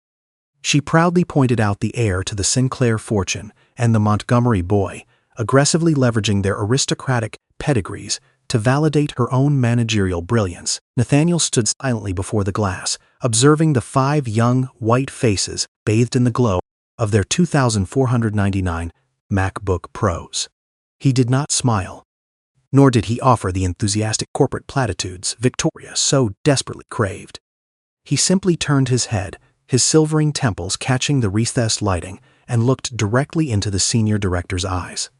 She proudly pointed out the heir to the Sinclair fortune and the Montgomery boy, aggressively leveraging their aristocratic pedigrees to validate her own managerial brilliance. Nathaniel stood silently before the glass, observing the 5 young, white faces bathed in the glow of their 2,499 MacBook Pros. He did not smile, nor did he offer the enthusiastic corporate platitudes Victoria so desperately craved. He simply turned his head, his silvering temples catching the recessed lighting, and looked directly into the senior director's eyes.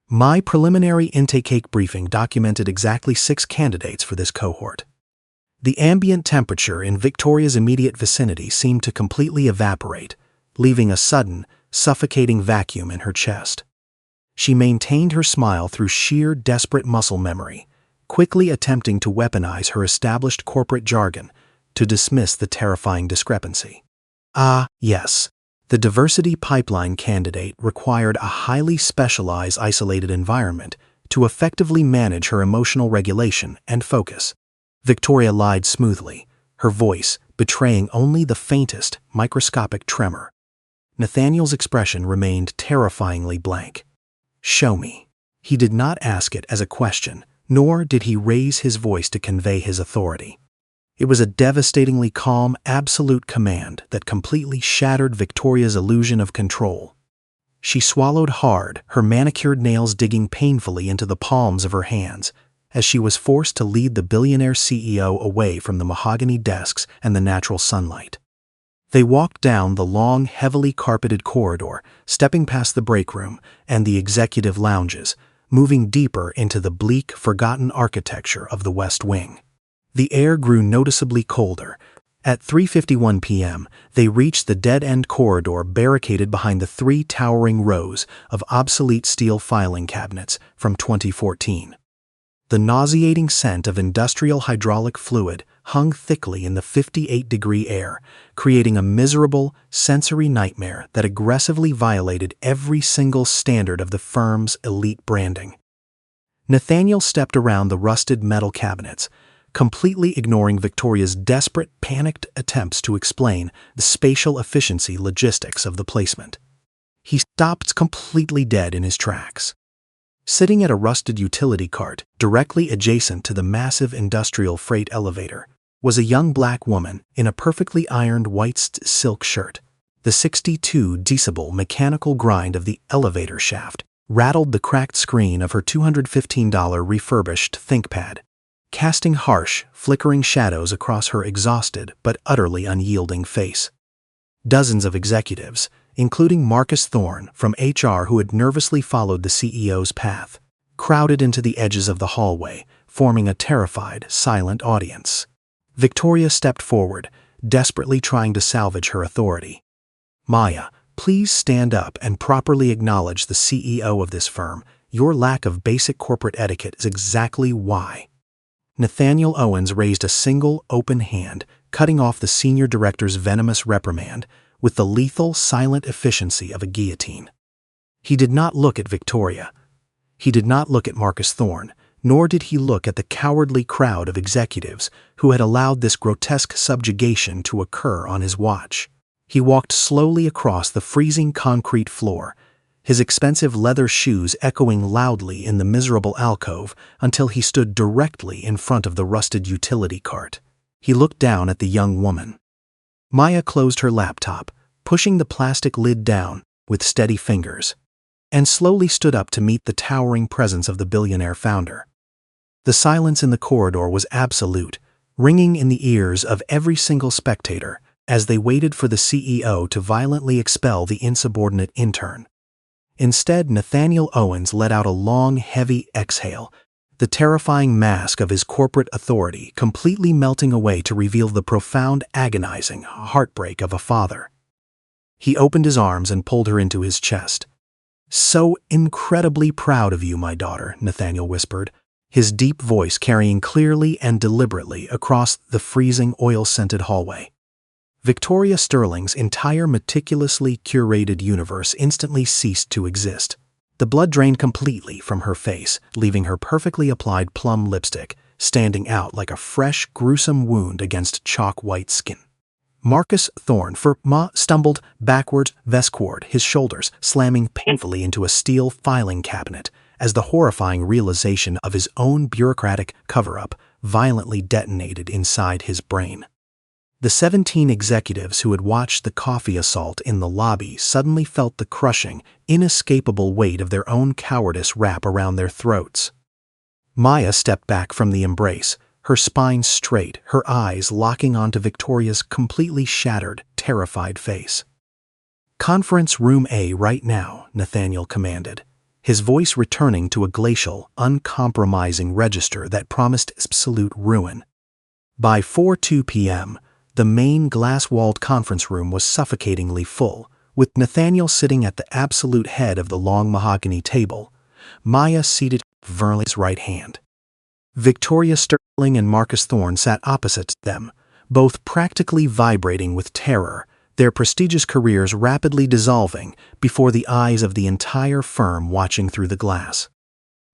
"My preliminary intake briefing documented exactly 6 candidates for this cohort." The ambient temperature in Victoria's immediate vicinity seemed to completely evaporate, leaving a sudden, suffocating vacuum in her chest. She maintained her smile through sheer, desperate muscle memory, quickly attempting to weaponize her established corporate jargon to dismiss the terrifying discrepancy. "Ah, yes. The diversity pipeline candidate required a highly specialized isolated environment to effectively manage her emotional regulation and focus." Victoria lied smoothly, her voice betraying only the faintest microscopic tremor. Nathaniel's expression remained terrifyingly blank. "Show me." He did not ask it as a question, nor did he raise his voice to convey his authority. It was a devastatingly calm, absolute command that completely shattered Victoria's illusion of control. She swallowed hard, her manicured nails digging painfully into the palms of her hands, as she was forced to lead the billionaire CEO away from the mahogany desks and the natural sunlight. They walked down the long, heavily carpeted corridor, stepping past the break room and the executive lounges, moving deeper into the bleak, forgotten architecture of the West Wing. The air grew noticeably colder. At 3:51 p.m., they reached the dead-end corridor barricaded behind the 3 towering rows of obsolete steel filing cabinets from 2014. The nauseating scent of industrial hydraulic fluid hung thickly in the 58-degree air, creating a miserable, sensory nightmare that aggressively violated every single standard of the firm's elite branding. Nathaniel stepped around the rusted metal cabinets, completely ignoring Victoria's desperate, panicked attempts to explain the spatial efficiency logistics of the placement. He stopped completely dead in his tracks. Sitting at a rusted utility cart directly adjacent to the massive industrial freight elevator was a young black woman in a perfectly ironed white silk shirt. The 62 decibel mechanical grind of the elevator shaft rattled the cracked screen of her $215 refurbished ThinkPad, casting harsh, flickering shadows across her exhausted but utterly unyielding face. Dozens of executives, including Marcus Thorne from HR who had nervously followed the CEO's path, crowded into the edges of the hallway, forming a terrified, silent audience. Victoria stepped forward, desperately trying to salvage her authority. "Maya, please stand up and properly acknowledge the CEO of this firm. Your lack of basic corporate etiquette is exactly why." Nathaniel Owens raised a single, open hand, cutting off the senior director's venomous reprimand with the lethal, silent efficiency of a guillotine. He did not look at Victoria. He did not look at Marcus Thorne, nor did he look at the cowardly crowd of executives who had allowed this grotesque subjugation to occur on his watch. He walked slowly across the freezing concrete floor, his expensive leather shoes echoing loudly in the miserable alcove until he stood directly in front of the rusted utility cart. He looked down at the young woman. Maya closed her laptop, pushing the plastic lid down with steady fingers, and slowly stood up to meet the towering presence of the billionaire founder. The silence in the corridor was absolute, ringing in the ears of every single spectator as they waited for the CEO to violently expel the insubordinate intern. Instead, Nathaniel Owens let out a long, heavy exhale, the terrifying mask of his corporate authority completely melting away to reveal the profound, agonizing heartbreak of a father. He opened his arms and pulled her into his chest. "So incredibly proud of you, my daughter," Nathaniel whispered, his deep voice carrying clearly and deliberately across the freezing, oil-scented hallway. Victoria Sterling's entire meticulously curated universe instantly ceased to exist. The blood drained completely from her face, leaving her perfectly applied plum lipstick standing out like a fresh, gruesome wound against chalk-white skin. Marcus Thorne stumbled backwards, vestward, his shoulders slamming painfully into a steel filing cabinet as the horrifying realization of his own bureaucratic cover-up violently detonated inside his brain. The 17 executives who had watched the coffee assault in the lobby suddenly felt the crushing, inescapable weight of their own cowardice wrap around their throats. Maya stepped back from the embrace, her spine straight, her eyes locking onto Victoria's completely shattered, terrified face. "Conference Room A right now," Nathaniel commanded, his voice returning to a glacial, uncompromising register that promised absolute ruin. By 4:02 p.m., the main glass-walled conference room was suffocatingly full, with Nathaniel sitting at the absolute head of the long mahogany table, Maya seated at Vernley's right hand. Victoria Sterling and Marcus Thorne sat opposite them, both practically vibrating with terror, their prestigious careers rapidly dissolving before the eyes of the entire firm watching through the glass.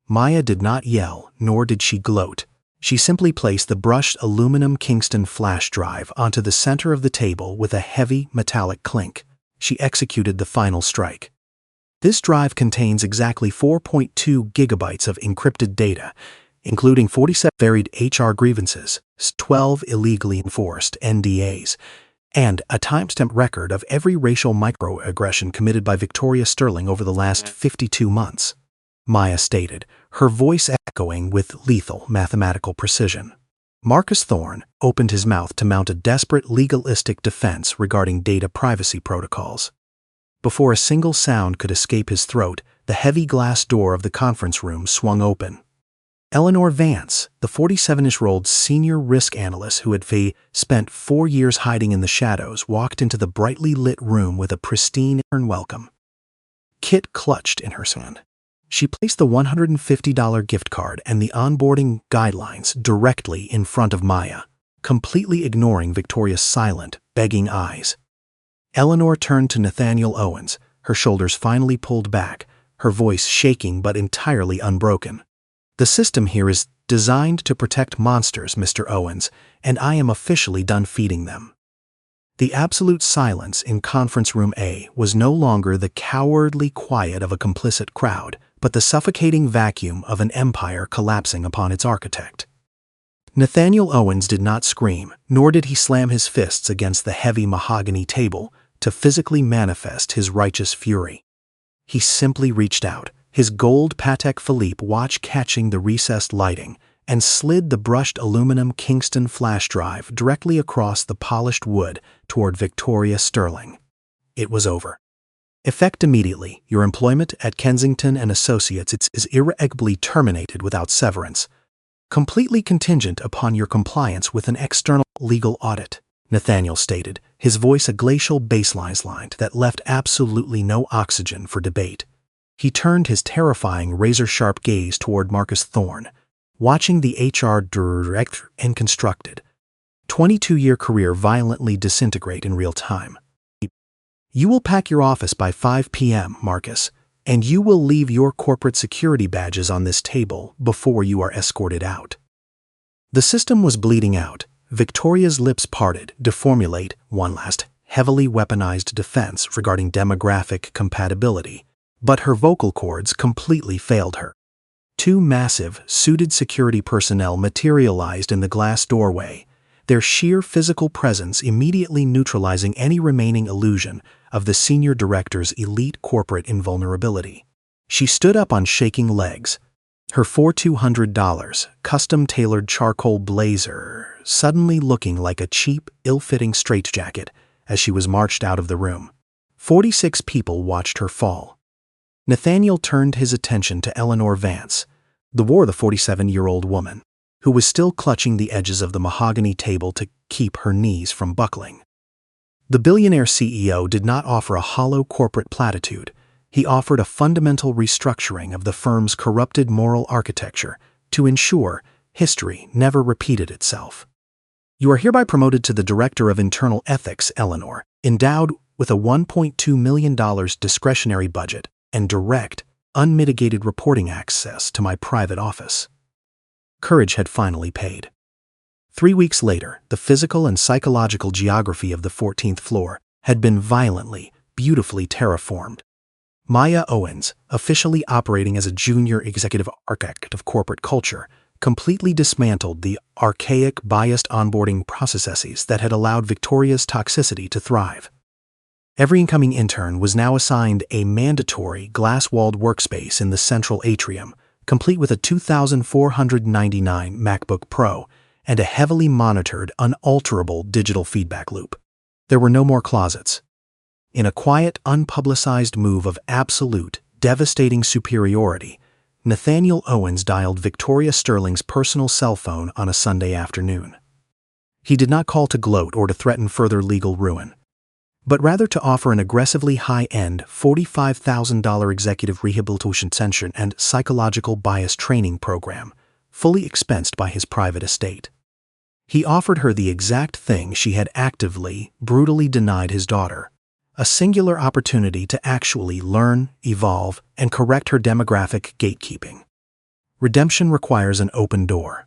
Maya did not yell, nor did she gloat. She simply placed the brushed aluminum Kingston flash drive onto the center of the table with a heavy, metallic clink. She executed the final strike. This drive contains exactly 4.2 gigabytes of encrypted data, including 47 varied HR grievances, 12 illegally enforced NDAs, and a timestamp record of every racial microaggression committed by Victoria Sterling over the last 52 months. Maya stated, her voice echoing with lethal mathematical precision. Marcus Thorne opened his mouth to mount a desperate legalistic defense regarding data privacy protocols. Before a single sound could escape his throat, the heavy glass door of the conference room swung open. Eleanor Vance, the 47-year-old senior risk analyst who had spent 4 years hiding in the shadows, walked into the brightly lit room with a pristine welcome. Kit clutched in her hand. She placed the $150 gift card and the onboarding guidelines directly in front of Maya, completely ignoring Victoria's silent, begging eyes. Eleanor turned to Nathaniel Owens, her shoulders finally pulled back, her voice shaking but entirely unbroken. "The system here is designed to protect monsters, Mr. Owens, and I am officially done feeding them." The absolute silence in Conference Room A was no longer the cowardly quiet of a complicit crowd, but the suffocating vacuum of an empire collapsing upon its architect. Nathaniel Owens did not scream, nor did he slam his fists against the heavy mahogany table to physically manifest his righteous fury. He simply reached out, his gold Patek Philippe watch catching the recessed lighting, and slid the brushed aluminum Kingston flash drive directly across the polished wood toward Victoria Sterling. It was over. Effect immediately, your employment at Kensington Associates is irrevocably terminated without severance, completely contingent upon your compliance with an external legal audit, Nathaniel stated, his voice a glacial baseline line that left absolutely no oxygen for debate. He turned his terrifying razor-sharp gaze toward Marcus Thorne, watching the HR director and constructed 22-year career violently disintegrate in real time. "You will pack your office by 5 p.m., Marcus, and you will leave your corporate security badges on this table before you are escorted out." The system was bleeding out. Victoria's lips parted to formulate one last, heavily weaponized defense regarding demographic compatibility, but her vocal cords completely failed her. Two massive, suited security personnel materialized in the glass doorway, their sheer physical presence immediately neutralizing any remaining illusion of the senior director's elite corporate invulnerability. She stood up on shaking legs, her $4,200 custom-tailored charcoal blazer suddenly looking like a cheap, ill-fitting straitjacket as she was marched out of the room. 46 people watched her fall. Nathaniel turned his attention to Eleanor Vance, the 47-year-old woman, who was still clutching the edges of the mahogany table to keep her knees from buckling. The billionaire CEO did not offer a hollow corporate platitude. He offered a fundamental restructuring of the firm's corrupted moral architecture to ensure history never repeated itself. "You are hereby promoted to the Director of Internal Ethics, Eleanor, endowed with a $1.2 million discretionary budget and direct, unmitigated reporting access to my private office." Courage had finally paid. 3 weeks later, the physical and psychological geography of the 14th floor had been violently, beautifully terraformed. Maya Owens, officially operating as a junior executive architect of corporate culture, completely dismantled the archaic, biased onboarding processes that had allowed Victoria's toxicity to thrive. Every incoming intern was now assigned a mandatory glass-walled workspace in the central atrium, complete with a 2,499 MacBook Pro and a heavily monitored, unalterable digital feedback loop. There were no more closets. In a quiet, unpublicized move of absolute, devastating superiority, Nathaniel Owens dialed Victoria Sterling's personal cell phone on a Sunday afternoon. He did not call to gloat or to threaten further legal ruin, but rather to offer an aggressively high-end $45,000 executive rehabilitation session and psychological bias training program, fully expensed by his private estate. He offered her the exact thing she had actively, brutally denied his daughter, a singular opportunity to actually learn, evolve, and correct her demographic gatekeeping. Redemption requires an open door.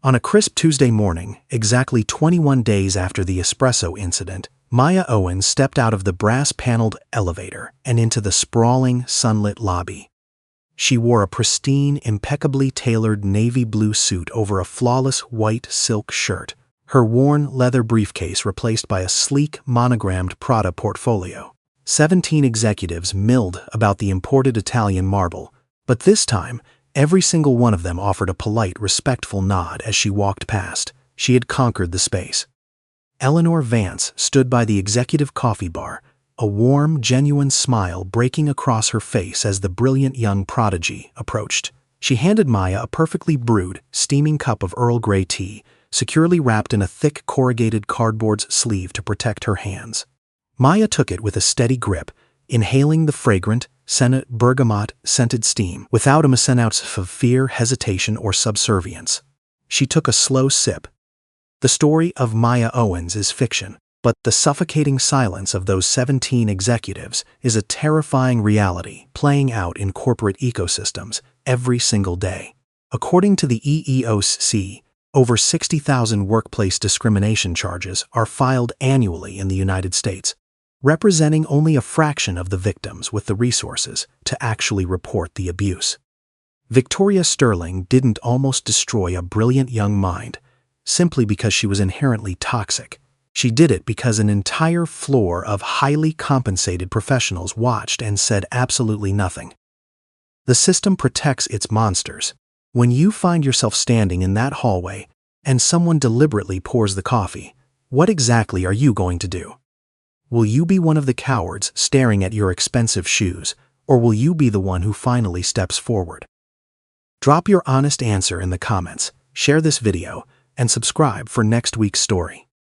On a crisp Tuesday morning, exactly 21 days after the espresso incident, Maya Owens stepped out of the brass-paneled elevator and into the sprawling, sunlit lobby. She wore a pristine, impeccably tailored navy blue suit over a flawless white silk shirt, her worn leather briefcase replaced by a sleek, monogrammed Prada portfolio. 17 executives milled about the imported Italian marble, but this time, every single one of them offered a polite, respectful nod as she walked past. She had conquered the space. Eleanor Vance stood by the executive coffee bar, a warm, genuine smile breaking across her face as the brilliant young prodigy approached. She handed Maya a perfectly brewed, steaming cup of Earl Grey tea, securely wrapped in a thick corrugated cardboard sleeve to protect her hands. Maya took it with a steady grip, inhaling the fragrant, Senate bergamot scented steam, without an ounce of fear, hesitation, or subservience. She took a slow sip. The story of Maya Owens is fiction, but the suffocating silence of those 17 executives is a terrifying reality playing out in corporate ecosystems every single day. According to the EEOC, over 60,000 workplace discrimination charges are filed annually in the United States, representing only a fraction of the victims with the resources to actually report the abuse. Victoria Sterling didn't almost destroy a brilliant young mind simply because she was inherently toxic. She did it because an entire floor of highly compensated professionals watched and said absolutely nothing. The system protects its monsters. When you find yourself standing in that hallway and someone deliberately pours the coffee, what exactly are you going to do? Will you be one of the cowards staring at your expensive shoes, or will you be the one who finally steps forward? Drop your honest answer in the comments, share this video, and subscribe for next week's story.